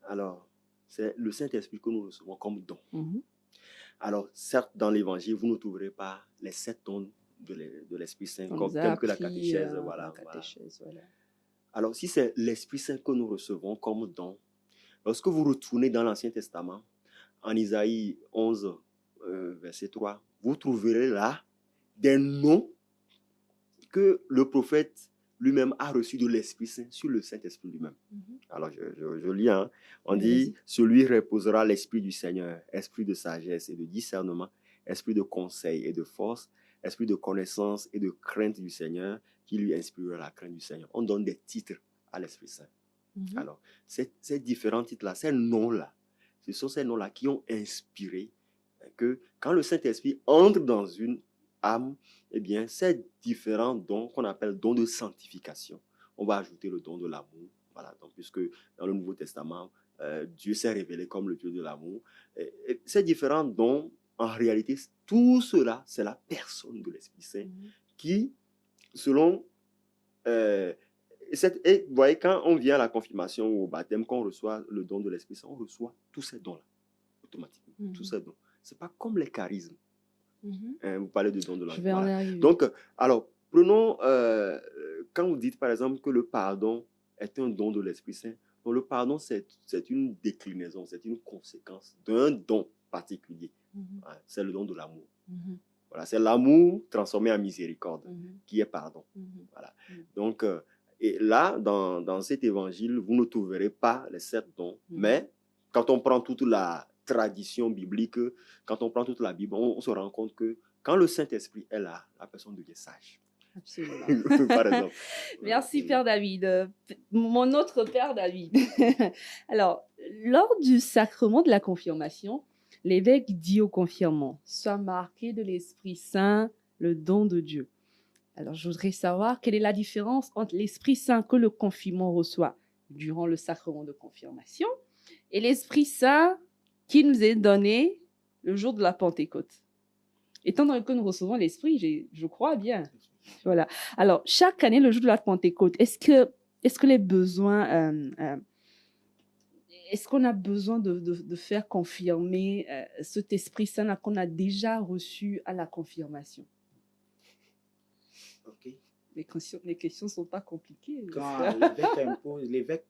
Alors, c'est le Saint-Esprit que nous recevons comme don. Alors, certes, dans l'Évangile, vous ne trouverez pas les 7 dons de l'Esprit Saint, tels que la catéchèse. Voilà. Alors, si c'est l'Esprit Saint que nous recevons comme don, lorsque vous retournez dans l'Ancien Testament, en Isaïe 11, verset 3, vous trouverez là des noms que le prophète lui-même a reçus de l'Esprit Saint sur le Saint-Esprit lui-même. Alors, je lis, on dit, celui reposera l'Esprit du Seigneur, esprit de sagesse et de discernement, esprit de conseil et de force, esprit de connaissance et de crainte du Seigneur, qui lui inspirera la crainte du Seigneur. On donne des titres à l'Esprit Saint. Alors, ces différents titres-là, ces noms-là, ce sont ces noms-là qui ont inspiré que quand le Saint-Esprit entre dans une âme, eh bien, ces différents dons qu'on appelle dons de sanctification, on va ajouter le don de l'amour. Voilà, donc, puisque dans le Nouveau Testament, Dieu s'est révélé comme le Dieu de l'amour. Et ces différents dons, en réalité, tout cela, c'est la personne de l'Esprit Saint qui, selon... et vous voyez, quand on vient à la confirmation ou au baptême, quand on reçoit le don de l'Esprit Saint, on reçoit tous ces dons-là, automatiquement, tous ces dons. Ce n'est pas comme les charismes. Vous parlez de dons de langue. Voilà. Donc, alors, prenons, quand vous dites par exemple que le pardon est un don de l'Esprit Saint, donc le pardon, c'est une déclinaison, c'est une conséquence d'un don particulier. C'est le don de l'amour. Voilà, c'est l'amour transformé en miséricorde qui est pardon. Voilà. Donc, et là, dans cet évangile, vous ne trouverez pas les 7 dons, mais quand on prend toute la tradition biblique, quand on prend toute la Bible, on se rend compte que quand le Saint-Esprit est là, la personne devient sage. Absolument. Par exemple. Merci, Père David. Mon autre Père David. Alors, lors du sacrement de la confirmation, l'évêque dit au confirmant, « Sois marqué de l'Esprit Saint, le don de Dieu. » Alors, je voudrais savoir quelle est la différence entre l'Esprit Saint que le confirmant reçoit durant le sacrement de confirmation et l'Esprit Saint qui nous est donné le jour de la Pentecôte. Étant donné que nous recevons l'Esprit, je crois bien. Voilà. Alors, chaque année, le jour de la Pentecôte, est-ce que les besoins... est-ce qu'on a besoin de faire confirmer cet Esprit Saint qu'on a déjà reçu à la confirmation? Ok. Les questions ne sont pas compliquées. Quand l'évêque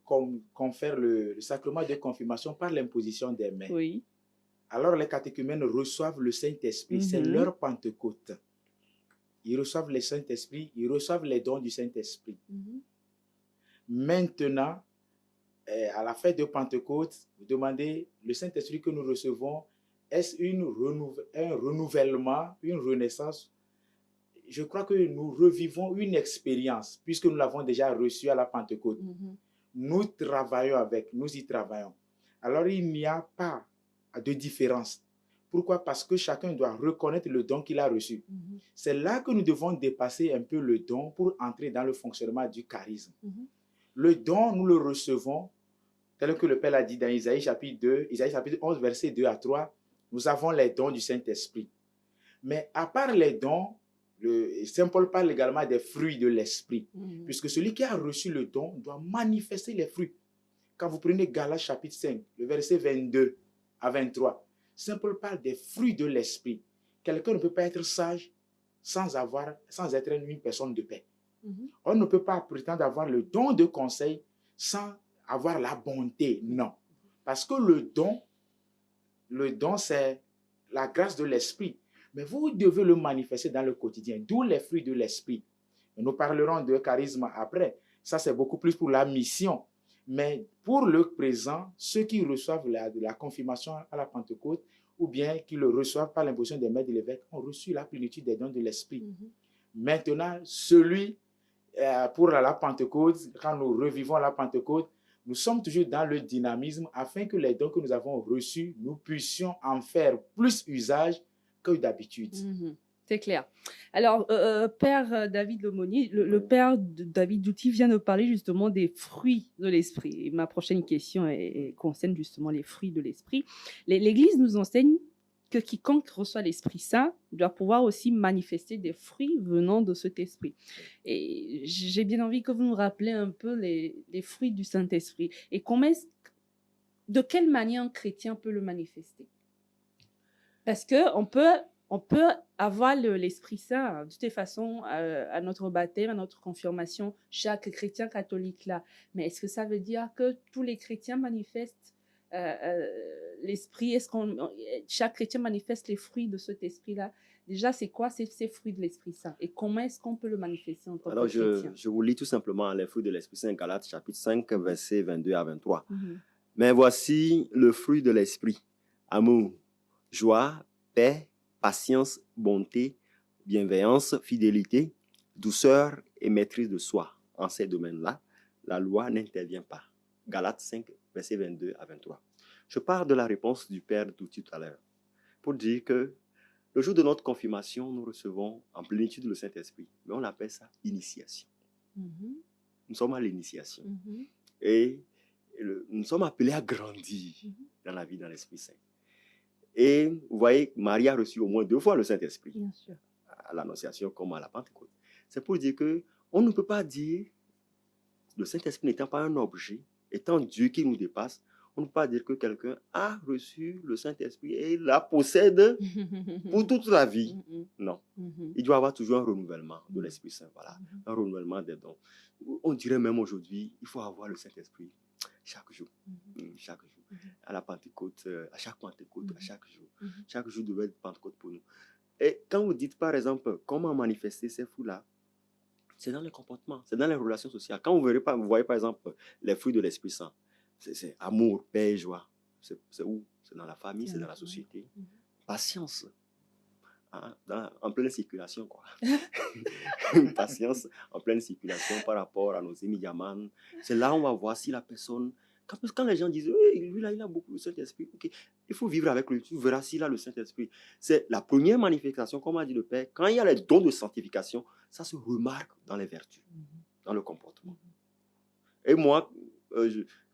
confère le sacrement de confirmation par l'imposition des mains. Oui. Alors les catéchumènes reçoivent le Saint-Esprit, c'est leur Pentecôte. Ils reçoivent le Saint-Esprit, ils reçoivent les dons du Saint-Esprit. Maintenant, à la fête de Pentecôte, vous demandez, le Saint-Esprit que nous recevons, est-ce un renouvellement, une renaissance? Je crois que nous revivons une expérience, puisque nous l'avons déjà reçue à la Pentecôte. Nous travaillons avec, nous y travaillons. Alors, il n'y a pas de différence. Pourquoi? Parce que chacun doit reconnaître le don qu'il a reçu. C'est là que nous devons dépasser un peu le don pour entrer dans le fonctionnement du charisme. Le don, nous le recevons, tel que le Père l'a dit dans Isaïe chapitre 2, Isaïe chapitre 11, versets 2 à 3, nous avons les dons du Saint-Esprit. Mais à part les dons, Saint Paul parle également des fruits de l'Esprit, puisque celui qui a reçu le don doit manifester les fruits. Quand vous prenez Galates chapitre 5, le verset 22 à 23, Saint Paul parle des fruits de l'Esprit. Quelqu'un ne peut pas être sage sans être une personne de paix. On ne peut pas prétendre avoir le don de conseil sans avoir la bonté. Non. Parce que le don, c'est la grâce de l'Esprit. Mais vous devez le manifester dans le quotidien, d'où les fruits de l'Esprit. Et nous parlerons de charisme après. Ça, c'est beaucoup plus pour la mission. Mais pour le présent, ceux qui reçoivent la confirmation à la Pentecôte ou bien qui le reçoivent par l'imposition des mains de l'évêque ont reçu la plénitude des dons de l'Esprit. Maintenant, celui pour la Pentecôte, quand nous revivons la Pentecôte, nous sommes toujours dans le dynamisme afin que les dons que nous avons reçus, nous puissions en faire plus usage que d'habitude. C'est clair. Alors, Père David Lomonier, le Père David Douty vient de parler justement des fruits de l'Esprit. Et ma prochaine question concerne justement les fruits de l'Esprit. L'Église nous enseigne que quiconque reçoit l'Esprit Saint doit pouvoir aussi manifester des fruits venant de cet Esprit. Et j'ai bien envie que vous nous rappelez un peu les fruits du Saint-Esprit. Et de quelle manière un chrétien peut le manifester? Parce qu'on peut avoir l'Esprit Saint de toute façon à notre baptême, à notre confirmation, chaque chrétien catholique là. Mais est-ce que ça veut dire que tous les chrétiens manifestent l'Esprit? Est-ce que chaque chrétien manifeste les fruits de cet Esprit-là? Déjà, c'est quoi ces fruits de l'Esprit Saint? Et comment est-ce qu'on peut le manifester en tant que chrétien? Je vous lis tout simplement les fruits de l'Esprit Saint, Galates chapitre 5, versets 22 à 23. Mais voici le fruit de l'Esprit: amour, joie, paix, patience, bonté, bienveillance, fidélité, douceur et maîtrise de soi. En ces domaines-là, la loi n'intervient pas. Galates 5, versets 22 à 23. Je pars de la réponse du Père Douty tout à l'heure pour dire que le jour de notre confirmation, nous recevons en plénitude le Saint-Esprit. Mais on appelle ça initiation. Nous sommes à l'initiation. Et nous sommes appelés à grandir dans la vie dans l'Esprit Saint. Et vous voyez, Marie a reçu au moins 2 fois le Saint-Esprit. Bien sûr. À l'Annonciation comme à la Pentecôte. C'est pour dire qu'on ne peut pas dire, le Saint-Esprit n'étant pas un objet, étant Dieu qui nous dépasse, on ne peut pas dire que quelqu'un a reçu le Saint-Esprit et la possède pour toute la vie. Non. Il doit y avoir toujours un renouvellement de l'Esprit Saint. Voilà. Un renouvellement des dons. On dirait même aujourd'hui, il faut avoir le Saint-Esprit chaque jour. Chaque jour. À la Pentecôte, à chaque Pentecôte, à chaque jour. Chaque jour devait être Pentecôte pour nous. Et quand vous dites, par exemple, comment manifester ces fruits-là, c'est dans les comportements, c'est dans les relations sociales. Quand vous voyez par exemple les fruits de l'Esprit Saint, c'est amour, paix et joie. C'est où? C'est dans la famille, c'est dans la société. Patience. En pleine circulation, quoi. Patience en pleine circulation par rapport à nos amis Yaman. C'est là où on va voir si la personne... Quand les gens disent, lui là, il a beaucoup le Saint-Esprit, okay, il faut vivre avec lui, tu verras s'il a le Saint-Esprit. C'est la première manifestation, comme a dit le Père, quand il y a les dons de sanctification, ça se remarque dans les vertus, dans le comportement. Et moi,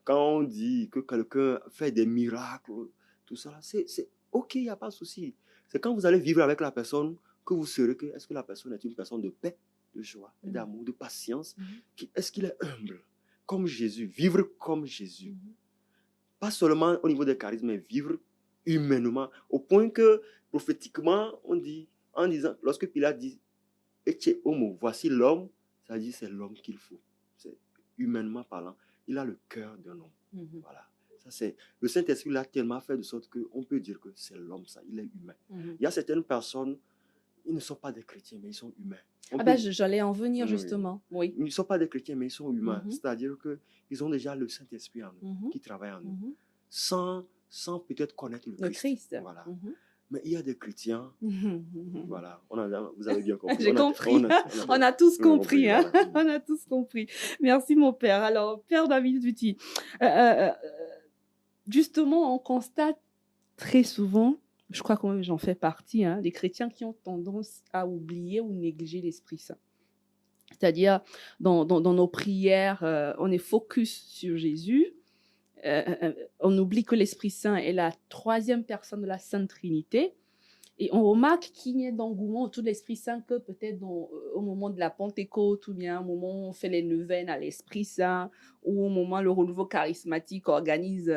quand on dit que quelqu'un fait des miracles, tout ça, c'est ok, il n'y a pas de souci. C'est quand vous allez vivre avec la personne que vous saurez que est-ce que la personne est une personne de paix, de joie, d'amour, de patience. Est-ce qu'il est humble, comme Jésus, vivre comme Jésus. Pas seulement au niveau des charismes, mais vivre humainement, au point que prophétiquement, on dit, en disant, lorsque Pilate dit, Ecce homo, voici l'homme, ça dit c'est l'homme qu'il faut. C'est humainement parlant, il a le cœur d'un homme. Voilà. Ça, c'est, le Saint-Esprit l'a tellement fait de sorte qu'on peut dire que c'est l'homme, ça, il est humain. Il y a certaines personnes, ils ne sont pas des chrétiens, mais ils sont humains. J'allais en venir justement. Oui. Ils ne sont pas des chrétiens, mais ils sont humains. C'est-à-dire qu'ils ont déjà le Saint-Esprit en eux, qui travaille en eux, sans peut-être connaître le Christ. Voilà. Mais il y a des chrétiens, voilà, vous avez bien compris. J'ai compris, on a tous compris, hein? On a tous compris. Merci mon Père. Alors, Père David Douty, justement, on constate très souvent je crois que j'en fais partie, hein, des chrétiens qui ont tendance à oublier ou négliger l'Esprit Saint. C'est-à-dire, dans nos prières, on est focus sur Jésus. On oublie que l'Esprit Saint est la troisième personne de la Sainte Trinité. Et on remarque qu'il y a d'engouement autour de l'Esprit Saint que peut-être au moment de la Pentecôte ou bien au moment où on fait les neuvaines à l'Esprit Saint ou au moment où le renouveau charismatique organise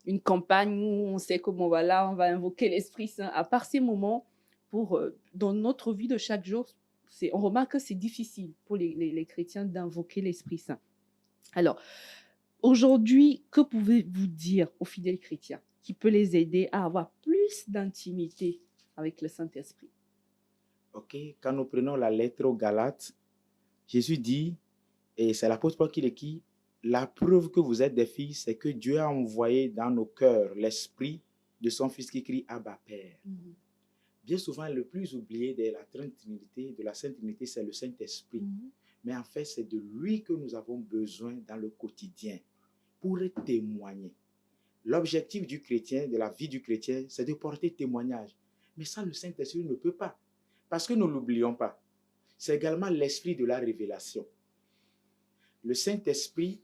une campagne où on sait que bon, voilà, on va invoquer l'Esprit Saint. À part ces moments, dans notre vie de chaque jour, on remarque que c'est difficile pour les chrétiens d'invoquer l'Esprit Saint. Alors, aujourd'hui, que pouvez-vous dire aux fidèles chrétiens qui peut les aider à avoir plus d'intimité avec le Saint-Esprit? Ok, quand nous prenons la lettre aux Galates, Jésus dit, et c'est l'apôtre Paul qui l'écrit, la preuve que vous êtes des filles, c'est que Dieu a envoyé dans nos cœurs l'esprit de son Fils qui crie Abba Père. Bien souvent, le plus oublié de la Trinité, de la Sainte Trinité, c'est le Saint-Esprit. Mais en fait, c'est de lui que nous avons besoin dans le quotidien pour témoigner. L'objectif du chrétien, de la vie du chrétien, c'est de porter témoignage. Mais ça, le Saint-Esprit ne peut pas. Parce que nous ne l'oublions pas. C'est également l'esprit de la révélation. Le Saint-Esprit,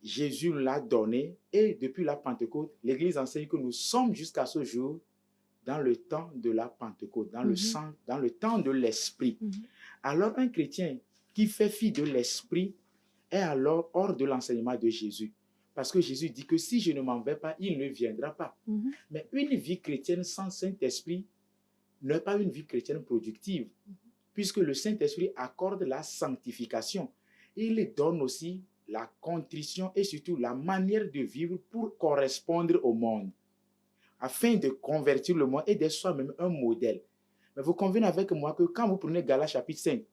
Jésus l'a donné et depuis la Pentecôte, l'Église enseigne que nous sommes jusqu'à ce jour dans le temps de la Pentecôte, dans le temps de l'Esprit. Alors un chrétien qui fait fi de l'Esprit est alors hors de l'enseignement de Jésus. Parce que Jésus dit que si je ne m'en vais pas, il ne viendra pas. Mais une vie chrétienne sans Saint-Esprit n'est pas une vie chrétienne productive, puisque le Saint-Esprit accorde la sanctification. Il donne aussi la contrition et surtout la manière de vivre pour correspondre au monde, afin de convertir le monde et d'être soi-même un modèle. Mais vous convenez avec moi que quand vous prenez Galates chapitre 5,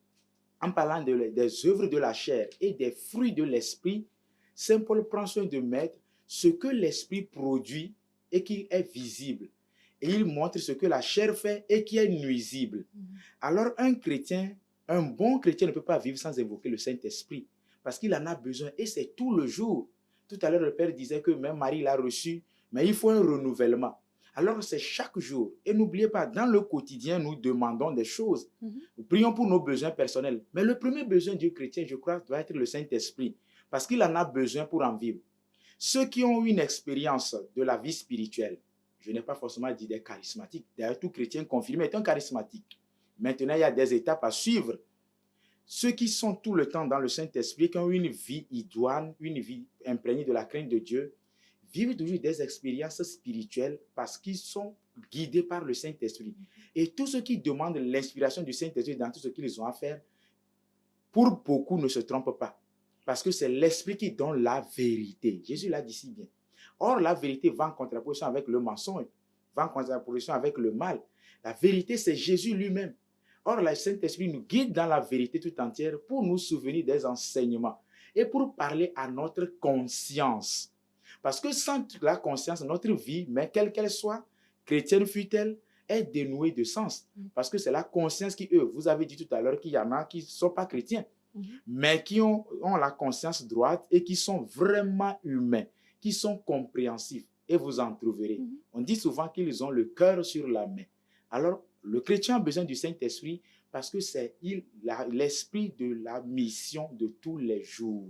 en parlant des œuvres de la chair et des fruits de l'esprit, Saint Paul prend soin de mettre ce que l'esprit produit et qui est visible. Et il montre ce que la chair fait et qui est nuisible. Alors un chrétien, un bon chrétien ne peut pas vivre sans invoquer le Saint-Esprit parce qu'il en a besoin et c'est tout le jour. Tout à l'heure, le Père disait que même Marie l'a reçu, mais il faut un renouvellement. Alors c'est chaque jour. Et n'oubliez pas, dans le quotidien, nous demandons des choses. Nous prions pour nos besoins personnels. Mais le premier besoin du chrétien, je crois, doit être le Saint-Esprit parce qu'il en a besoin pour en vivre. Ceux qui ont une expérience de la vie spirituelle, je n'ai pas forcément dit des charismatiques. D'ailleurs, tout chrétien confirmé est un charismatique. Maintenant, il y a des étapes à suivre. Ceux qui sont tout le temps dans le Saint-Esprit, qui ont une vie idoine, une vie imprégnée de la crainte de Dieu, vivent toujours des expériences spirituelles parce qu'ils sont guidés par le Saint-Esprit. Et tous ceux qui demandent l'inspiration du Saint-Esprit dans tout ce qu'ils ont à faire, pour beaucoup ne se trompent pas. Parce que c'est l'Esprit qui donne la vérité. Jésus l'a dit si bien. Or, la vérité va en contraposition avec le mensonge, va en contraposition avec le mal. La vérité, c'est Jésus lui-même. Or, le Saint-Esprit nous guide dans la vérité tout entière pour nous souvenir des enseignements et pour parler à notre conscience. Parce que sans la conscience, notre vie, mais quelle qu'elle soit, chrétienne fût-elle, est dénouée de sens. Parce que c'est la conscience qui, vous avez dit tout à l'heure qu'il y en a qui ne sont pas chrétiens, mais qui ont la conscience droite et qui sont vraiment humains, qui sont compréhensifs. Et vous en trouverez. On dit souvent qu'ils ont le cœur sur la main. Alors, le chrétien a besoin du Saint-Esprit parce que c'est l'esprit de la mission de tous les jours.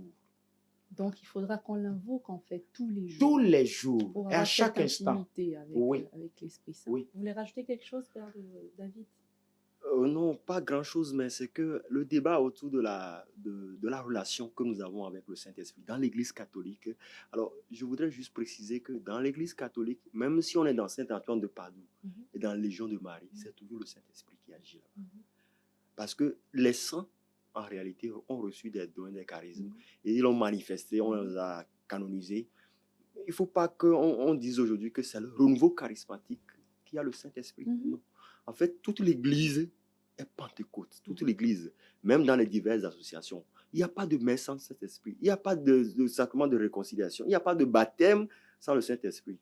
Donc, il faudra qu'on l'invoque en fait tous les jours. Tous les jours pour et à chaque instant. Avec l'Esprit Saint. Vous voulez rajouter quelque chose, Père David? Non, pas grand-chose, mais c'est que le débat autour de la relation que nous avons avec le Saint-Esprit dans l'Église catholique. Alors, je voudrais juste préciser que dans l'Église catholique, même si on est dans Saint-Antoine de Padoue et dans la Légion de Marie, c'est toujours le Saint-Esprit qui agit là-bas. Parce que les saints, en réalité, ont reçu des dons, des charismes, et ils l'ont manifesté, on les a canonisés. Il ne faut pas qu'on dise aujourd'hui que c'est le renouveau charismatique qui a le Saint-Esprit. Non. En fait, toute l'Église est Pentecôte, toute l'Église, même dans les diverses associations. Il n'y a pas de messe sans le Saint-Esprit. Il n'y a pas de sacrement de réconciliation. Il n'y a pas de baptême sans le Saint-Esprit.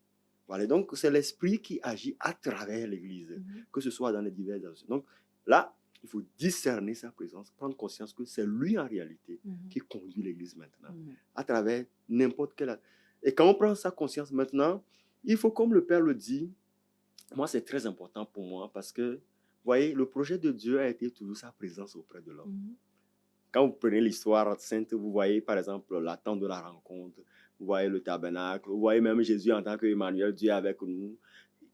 Voilà, donc c'est l'Esprit qui agit à travers l'Église, que ce soit dans les diverses associations. Donc là, il faut discerner sa présence, prendre conscience que c'est lui en réalité qui conduit l'Église maintenant, à travers n'importe quelle... Et quand on prend sa conscience maintenant, il faut, comme le Père le dit, moi, c'est très important pour moi parce que, vous voyez, le projet de Dieu a été toujours sa présence auprès de l'homme. Quand vous prenez l'histoire sainte, vous voyez par exemple la tente de la rencontre, vous voyez le tabernacle, vous voyez même Jésus en tant qu'Emmanuel, Dieu est avec nous.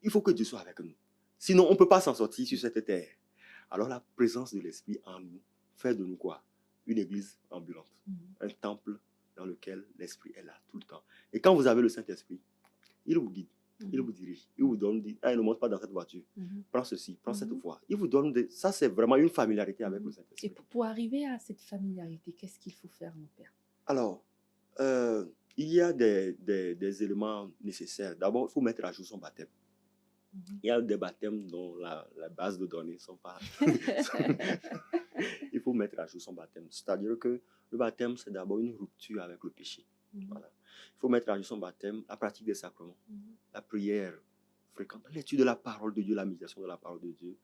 Il faut que Dieu soit avec nous. Sinon, on ne peut pas s'en sortir sur cette terre. Alors la présence de l'Esprit en nous fait de nous quoi? Une église ambulante, un temple dans lequel l'Esprit est là tout le temps. Et quand vous avez le Saint-Esprit, il vous guide. Il vous dirige, il vous donne, dit, ne monte pas dans cette voiture, prends ceci, prends cette voie. Il vous donne, ça c'est vraiment une familiarité avec le Saint-Esprit. Et pour arriver à cette familiarité, qu'est-ce qu'il faut faire, mon père? Alors, il y a des éléments nécessaires. D'abord, il faut mettre à jour son baptême. Il y a des baptêmes dont la base de données ne sont pas... Il faut mettre à jour son baptême. C'est-à-dire que le baptême, c'est d'abord une rupture avec le péché. Voilà. Il faut mettre à jour son baptême, la pratique des sacrements, la prière fréquente, l'étude de la parole de Dieu, la méditation de la parole de Dieu.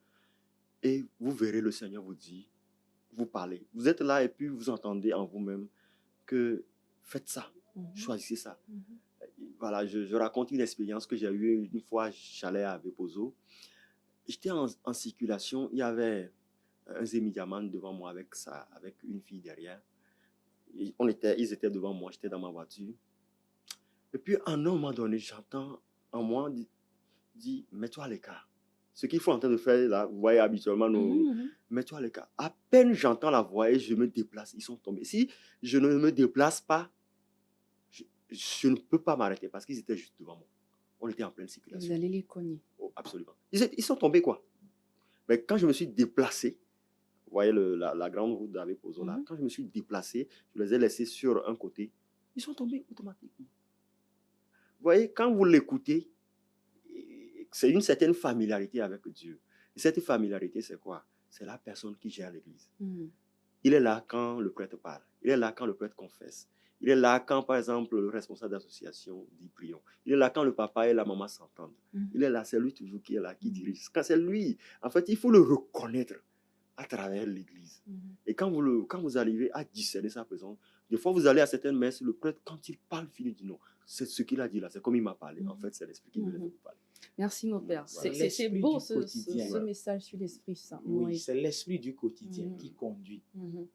Et vous verrez le Seigneur vous dire, vous parlez. Vous êtes là et puis vous entendez en vous-même que faites ça, choisissez ça. Voilà, je raconte une expérience que j'ai eue une fois, j'allais à Vepozo. J'étais en circulation, il y avait un Zémidiaman devant moi avec une fille derrière. Ils étaient devant moi, j'étais dans ma voiture. Et puis, à un moment donné, j'entends en moi dire, mets-toi à l'écart. Ce qu'il faut en train de faire, là, vous voyez habituellement, mets-toi à l'écart. À peine j'entends la voix et je me déplace, ils sont tombés. Si je ne me déplace pas, je ne peux pas m'arrêter parce qu'ils étaient juste devant moi. On était en pleine circulation. Vous allez les cogner. Oh, absolument. Ils sont tombés, quoi. Mais quand je me suis déplacé, vous voyez la grande route d'Avepozo là, quand je me suis déplacé, je les ai laissés sur un côté, ils sont tombés automatiquement. Vous voyez, quand vous l'écoutez, c'est une certaine familiarité avec Dieu. Et cette familiarité, c'est quoi? C'est la personne qui gère l'église. Il est là quand le prêtre parle. Il est là quand le prêtre confesse. Il est là quand, par exemple, le responsable d'association dit prions. Il est là quand le papa et la maman s'entendent. Il est là, c'est lui toujours qui est là, qui dirige. Quand c'est lui, en fait, il faut le reconnaître à travers l'église. Et quand vous arrivez à discerner sa présence, des fois vous allez à certaines messes, le prêtre, quand il parle, il dit non, c'est ce qu'il a dit là, c'est comme il m'a parlé. En fait, c'est l'Esprit qui veut parler. Merci, mon père. Voilà, c'est beau ce message sur l'Esprit Saint. Oui, c'est l'esprit du quotidien qui conduit.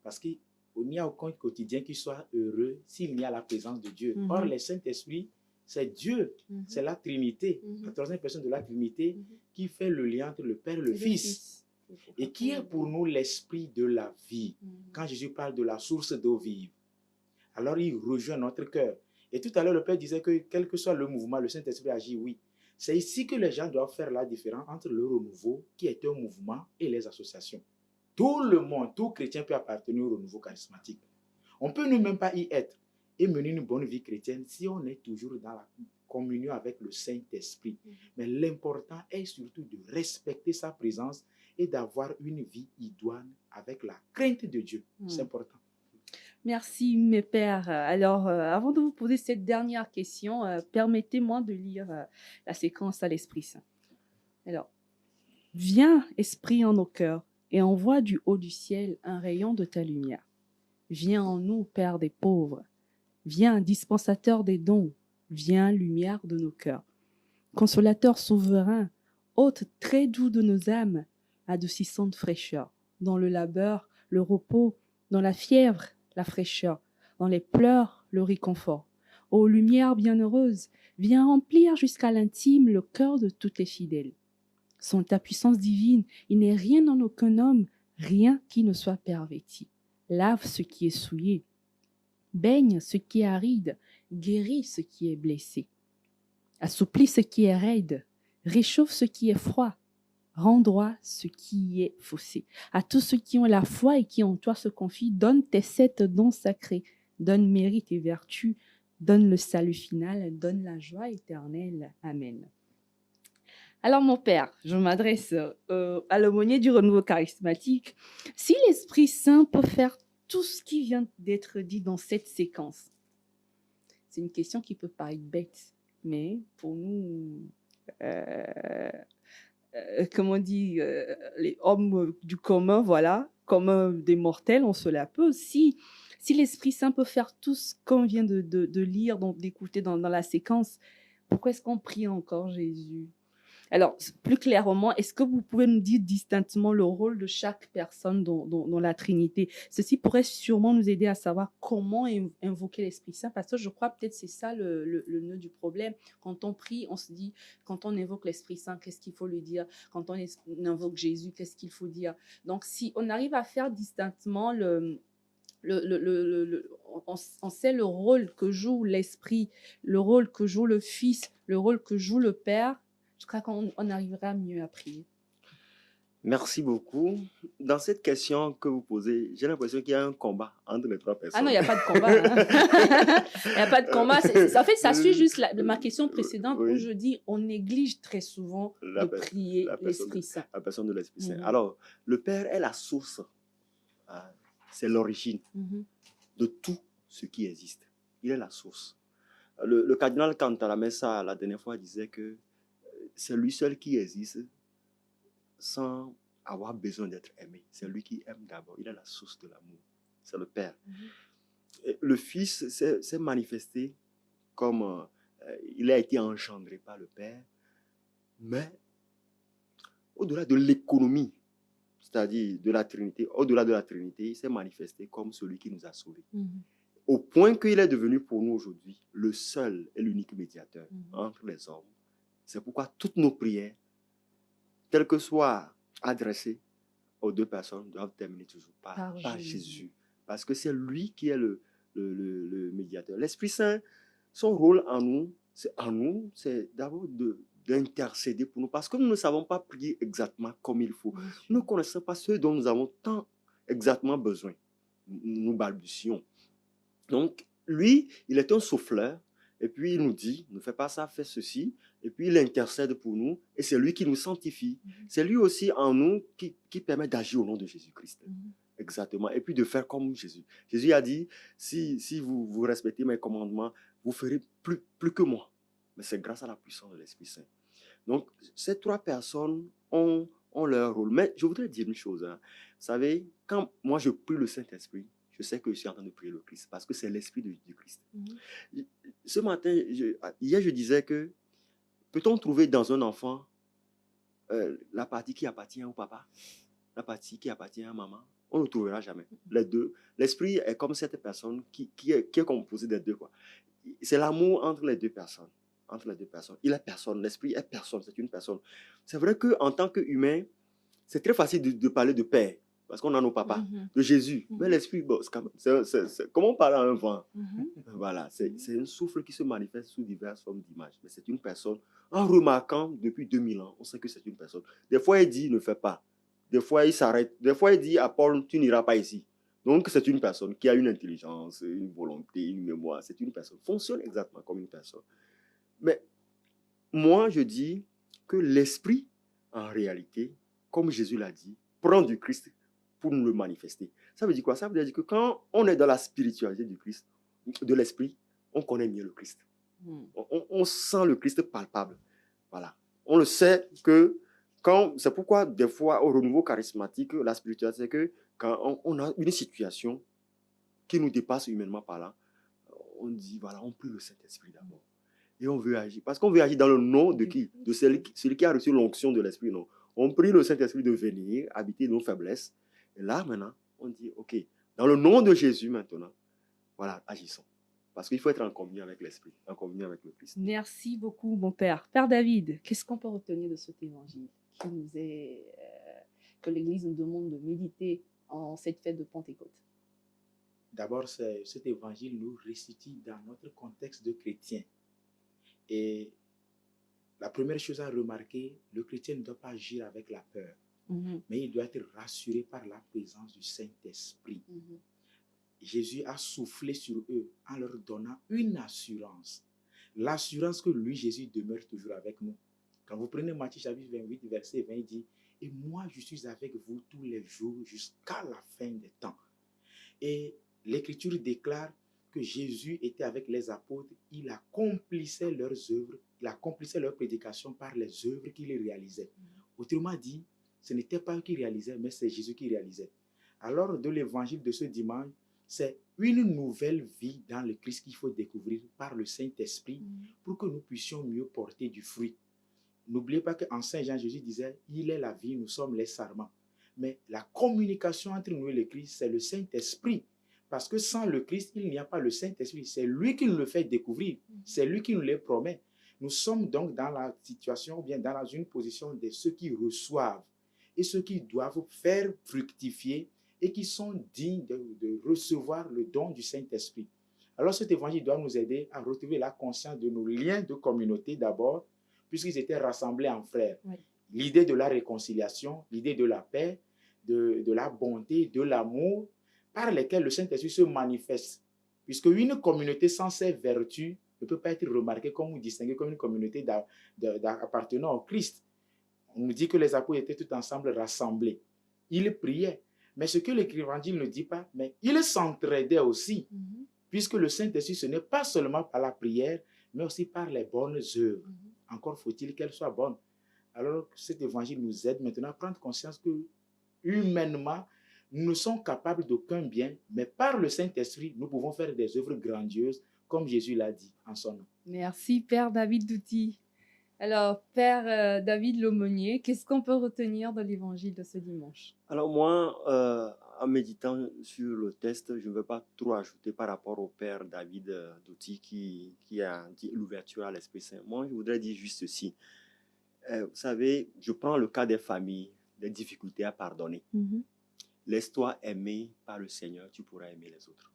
Parce qu'il n'y a aucun quotidien qui soit heureux s'il y a la présence de Dieu. Or, le Saint-Esprit, c'est Dieu, c'est la Trinité, la troisième personne de la Trinité qui fait le lien entre le Père et le Fils. Et qui est pour nous l'esprit de la vie. Quand Jésus parle de la source d'eau vive, alors il rejoint notre cœur. Et tout à l'heure, le Père disait que quel que soit le mouvement, le Saint-Esprit agit, oui. C'est ici que les gens doivent faire la différence entre le renouveau, qui est un mouvement, et les associations. Tout le monde, tout chrétien peut appartenir au renouveau charismatique. On peut ne même pas y être et mener une bonne vie chrétienne si on est toujours dans la communion avec le Saint-Esprit. Mais l'important est surtout de respecter sa présence et d'avoir une vie idoine avec la crainte de Dieu. C'est important. Merci, mes pères. Alors, avant de vous poser cette dernière question, permettez-moi de lire la séquence à l'Esprit Saint. Alors, viens, Esprit, en nos cœurs, et envoie du haut du ciel un rayon de ta lumière. Viens en nous, Père des pauvres. Viens, dispensateur des dons. Viens, lumière de nos cœurs. Consolateur souverain, hôte très doux de nos âmes, adoucissante fraîcheur, dans le labeur, le repos, dans la fièvre, la fraîcheur, dans les pleurs, le réconfort. Ô lumière bienheureuse, viens remplir jusqu'à l'intime le cœur de tous tes fidèles. Sans ta puissance divine, il n'est rien en aucun homme, rien qui ne soit perverti. Lave ce qui est souillé, baigne ce qui est aride, guéris ce qui est blessé. Assouplis ce qui est raide, réchauffe ce qui est froid, rends droit ce qui est faussé. À tous ceux qui ont la foi et qui en toi se confient, donne tes 7 dons sacrés, donne mérite et vertu, donne le salut final, donne la joie éternelle. Amen. Alors, mon père, je m'adresse à l'aumônier du renouveau charismatique. Si l'Esprit Saint peut faire tout ce qui vient d'être dit dans cette séquence, c'est une question qui peut paraître bête, mais pour nous, comme on dit, les hommes du commun, voilà, comme des mortels, on se la pose. Si l'Esprit Saint peut faire tout ce qu'on vient de lire, d'écouter dans la séquence, pourquoi est-ce qu'on prie encore Jésus? Alors, plus clairement, est-ce que vous pouvez nous dire distinctement le rôle de chaque personne dans la Trinité? Ceci pourrait sûrement nous aider à savoir comment invoquer l'Esprit Saint, parce que je crois peut-être c'est ça le nœud du problème. Quand on prie, on se dit, quand on invoque l'Esprit Saint, qu'est-ce qu'il faut lui dire? Quand on invoque Jésus, qu'est-ce qu'il faut dire? Donc, si on arrive à faire distinctement on sait le rôle que joue l'Esprit, le rôle que joue le Fils, le rôle que joue le Père, je crois qu'on arrivera mieux à prier. Merci beaucoup. Dans cette question que vous posez, j'ai l'impression qu'il y a un combat entre les trois personnes. Ah non, il n'y a pas de combat. Hein. Il n'y a pas de combat. En fait, ça suit juste ma question précédente où je dis on néglige très souvent de prier l'Esprit Saint. La personne de l'Esprit Saint. Alors, le Père est la source. C'est l'origine de tout ce qui existe. Il est la source. Le cardinal Cantalamessa, la dernière fois, disait que c'est lui seul qui existe sans avoir besoin d'être aimé. C'est lui qui aime d'abord. Il est la source de l'amour. C'est le Père. Et le Fils s'est manifesté comme il a été engendré par le Père, mais au-delà de l'économie, c'est-à-dire de la Trinité, au-delà de la Trinité, il s'est manifesté comme celui qui nous a sauvés. Au point qu'il est devenu pour nous aujourd'hui le seul et l'unique médiateur entre les hommes. C'est pourquoi toutes nos prières, telles que soient adressées aux deux personnes, doivent terminer toujours par Jésus. Parce que c'est lui qui est le médiateur. L'Esprit Saint, son rôle en nous, c'est d'abord d'intercéder pour nous. Parce que nous ne savons pas prier exactement comme il faut. Nous ne connaissons pas ce dont nous avons tant exactement besoin. Nous balbutions. Donc, lui, il est un souffleur. Et puis, il nous dit, ne fais pas ça, fais ceci. Et puis, il intercède pour nous. Et c'est lui qui nous sanctifie. C'est lui aussi en nous qui permet d'agir au nom de Jésus-Christ. Exactement. Et puis, de faire comme Jésus. Jésus a dit, si vous respectez mes commandements, vous ferez plus que moi. Mais c'est grâce à la puissance de l'Esprit Saint. Donc, ces trois personnes ont leur rôle. Mais je voudrais dire une chose. Hein. Vous savez, quand moi, je prie le Saint-Esprit, je sais que je suis en train de prier le Christ parce que c'est l'Esprit du Christ. Ce matin, hier, je disais que peut-on trouver dans un enfant la partie qui appartient au papa, la partie qui appartient à maman? On ne le trouvera jamais. Les deux. L'esprit est comme cette personne qui est composée des deux. Quoi. C'est l'amour entre les deux personnes. Il est personne. L'esprit est personne. C'est une personne. C'est vrai qu'en tant qu'humain, c'est très facile de parler de père. Parce qu'on a nos papas, de Jésus. Mais l'esprit, bon, c'est comment on parle à un vent. Voilà, c'est un souffle qui se manifeste sous diverses formes d'images. Mais c'est une personne, en remarquant depuis 2000 ans, on sait que c'est une personne. Des fois, il dit, ne fais pas. Des fois, il s'arrête. Des fois, il dit à Paul, tu n'iras pas ici. Donc, c'est une personne qui a une intelligence, une volonté, une mémoire. C'est une personne. Fonctionne exactement comme une personne. Mais moi, je dis que l'esprit, en réalité, comme Jésus l'a dit, prend du Christ pour nous le manifester. Ça veut dire quoi? Ça veut dire que quand on est dans la spiritualité du Christ, de l'esprit, on connaît mieux le Christ. On sent le Christ palpable. Voilà. On le sait que c'est pourquoi des fois au renouveau charismatique, la spiritualité, c'est que quand on a une situation qui nous dépasse humainement parlant, on dit voilà, on prie le Saint-Esprit d'abord. Et on veut agir. Parce qu'on veut agir dans le nom de qui? De celui qui a reçu l'onction de l'Esprit. Non. On prie le Saint-Esprit de venir habiter nos faiblesses. Et là, maintenant, on dit, OK, dans le nom de Jésus, maintenant, voilà, agissons. Parce qu'il faut être en communion avec l'Esprit, en communion avec le Christ. Merci beaucoup, mon Père. Père David, qu'est-ce qu'on peut retenir de cet évangile que l'Église nous demande de méditer en cette fête de Pentecôte? D'abord, cet évangile nous resitue dans notre contexte de chrétien. Et la première chose à remarquer, le chrétien ne doit pas agir avec la peur, mais il doit être rassuré par la présence du Saint-Esprit. Jésus a soufflé sur eux en leur donnant une assurance. L'assurance que lui, Jésus, demeure toujours avec nous. Quand vous prenez Matthieu chapitre 28, verset 20, il dit « Et moi, je suis avec vous tous les jours jusqu'à la fin des temps. » Et l'Écriture déclare que Jésus était avec les apôtres, il accomplissait leurs œuvres, il accomplissait leurs prédications par les œuvres qu'il réalisait. Autrement dit, ce n'était pas eux qui réalisaient, mais c'est Jésus qui réalisait. Alors, de l'évangile de ce dimanche, c'est une nouvelle vie dans le Christ qu'il faut découvrir par le Saint-Esprit pour que nous puissions mieux porter du fruit. n'oubliez pas qu'en Saint Jean, Jésus disait, il est la vie, nous sommes les sarments. Mais la communication entre nous et le Christ, c'est le Saint-Esprit. Parce que sans le Christ, il n'y a pas le Saint-Esprit. C'est lui qui nous le fait découvrir. C'est lui qui nous le promet. Nous sommes donc dans la situation, ou bien dans une position de ceux qui reçoivent et ceux qui doivent faire fructifier et qui sont dignes de recevoir le don du Saint-Esprit. Alors cet évangile doit nous aider à retrouver la conscience de nos liens de communauté d'abord, puisqu'ils étaient rassemblés en frères. Oui. L'idée de la réconciliation, l'idée de la paix, de la bonté, de l'amour, par lesquels le Saint-Esprit se manifeste. Puisque une communauté sans ces vertus ne peut pas être remarquée comme ou distinguée comme une communauté appartenant au Christ. On nous dit que les apôtres étaient tous ensemble rassemblés. Ils priaient. Mais ce que l'Évangile ne dit pas, mais ils s'entraidaient aussi. Puisque le Saint-Esprit, ce n'est pas seulement par la prière, mais aussi par les bonnes œuvres. Encore faut-il qu'elles soient bonnes. Alors, cet évangile nous aide maintenant à prendre conscience que, humainement, nous ne sommes capables d'aucun bien, mais par le Saint-Esprit, nous pouvons faire des œuvres grandioses, comme Jésus l'a dit en son nom. Merci, Père David Douty. Alors, Père David L'aumônier, qu'est-ce qu'on peut retenir de l'évangile de ce dimanche? Alors moi, en méditant sur le texte, je ne veux pas trop ajouter par rapport au Père David Douty qui a dit l'ouverture à l'Esprit Saint. Moi, je voudrais dire juste ceci. Vous savez, je prends le cas des familles, des difficultés à pardonner. Laisse-toi aimer par le Seigneur, tu pourras aimer les autres.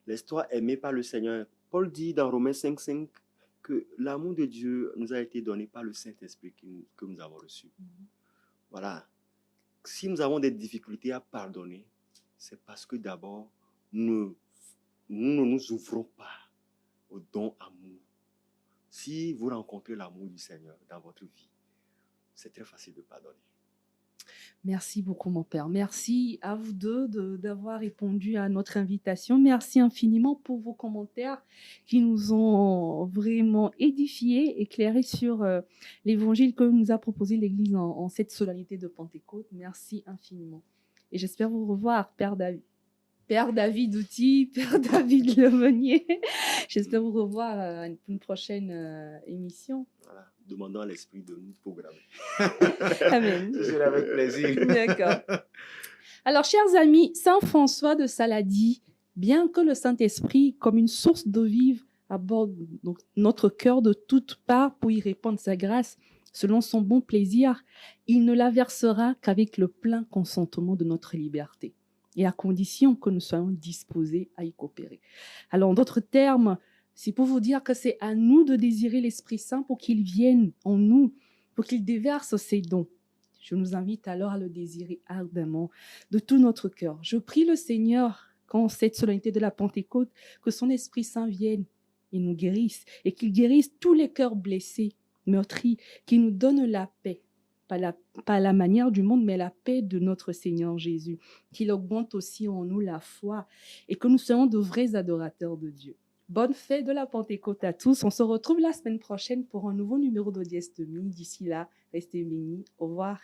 Laisse-toi aimer par le Seigneur. Paul dit dans Romains 5,5 que l'amour de Dieu nous a été donné par le Saint-Esprit que nous avons reçu. Voilà. Si nous avons des difficultés à pardonner, c'est parce que d'abord, nous ne nous ouvrons pas au don amour. Si vous rencontrez l'amour du Seigneur dans votre vie, c'est très facile de pardonner. Merci beaucoup, mon Père. Merci à vous deux d'avoir répondu à notre invitation. Merci infiniment pour vos commentaires qui nous ont vraiment édifiés, éclairés sur l'évangile que nous a proposé l'Église en cette solennité de Pentecôte. Merci infiniment. Et j'espère vous revoir, Père David. Père David Douty, Père David L'aumônier. J'espère vous revoir pour une prochaine émission. Voilà, demandons à l'Esprit de nous programmer. Amen. Je serai avec plaisir. D'accord. Alors, chers amis, Saint François de Sales a dit, bien que le Saint-Esprit, comme une source d'eau vive, aborde donc notre cœur de toutes parts pour y répandre sa grâce, selon son bon plaisir, il ne la versera qu'avec le plein consentement de notre liberté, et à condition que nous soyons disposés à y coopérer. Alors, en d'autres termes, c'est pour vous dire que c'est à nous de désirer l'Esprit Saint pour qu'il vienne en nous, pour qu'il déverse ses dons. Je nous invite alors à le désirer ardemment de tout notre cœur. Je prie le Seigneur, qu'en cette solennité de la Pentecôte, que son Esprit Saint vienne et nous guérisse, et qu'il guérisse tous les cœurs blessés, meurtris, qu'il nous donne la paix. Pas la manière du monde, mais la paix de notre Seigneur Jésus, qu'il augmente aussi en nous la foi et que nous soyons de vrais adorateurs de Dieu. Bonne fête de la Pentecôte à tous. On se retrouve la semaine prochaine pour un nouveau numéro d'Audience Demi. D'ici là, restez bénis. Au revoir.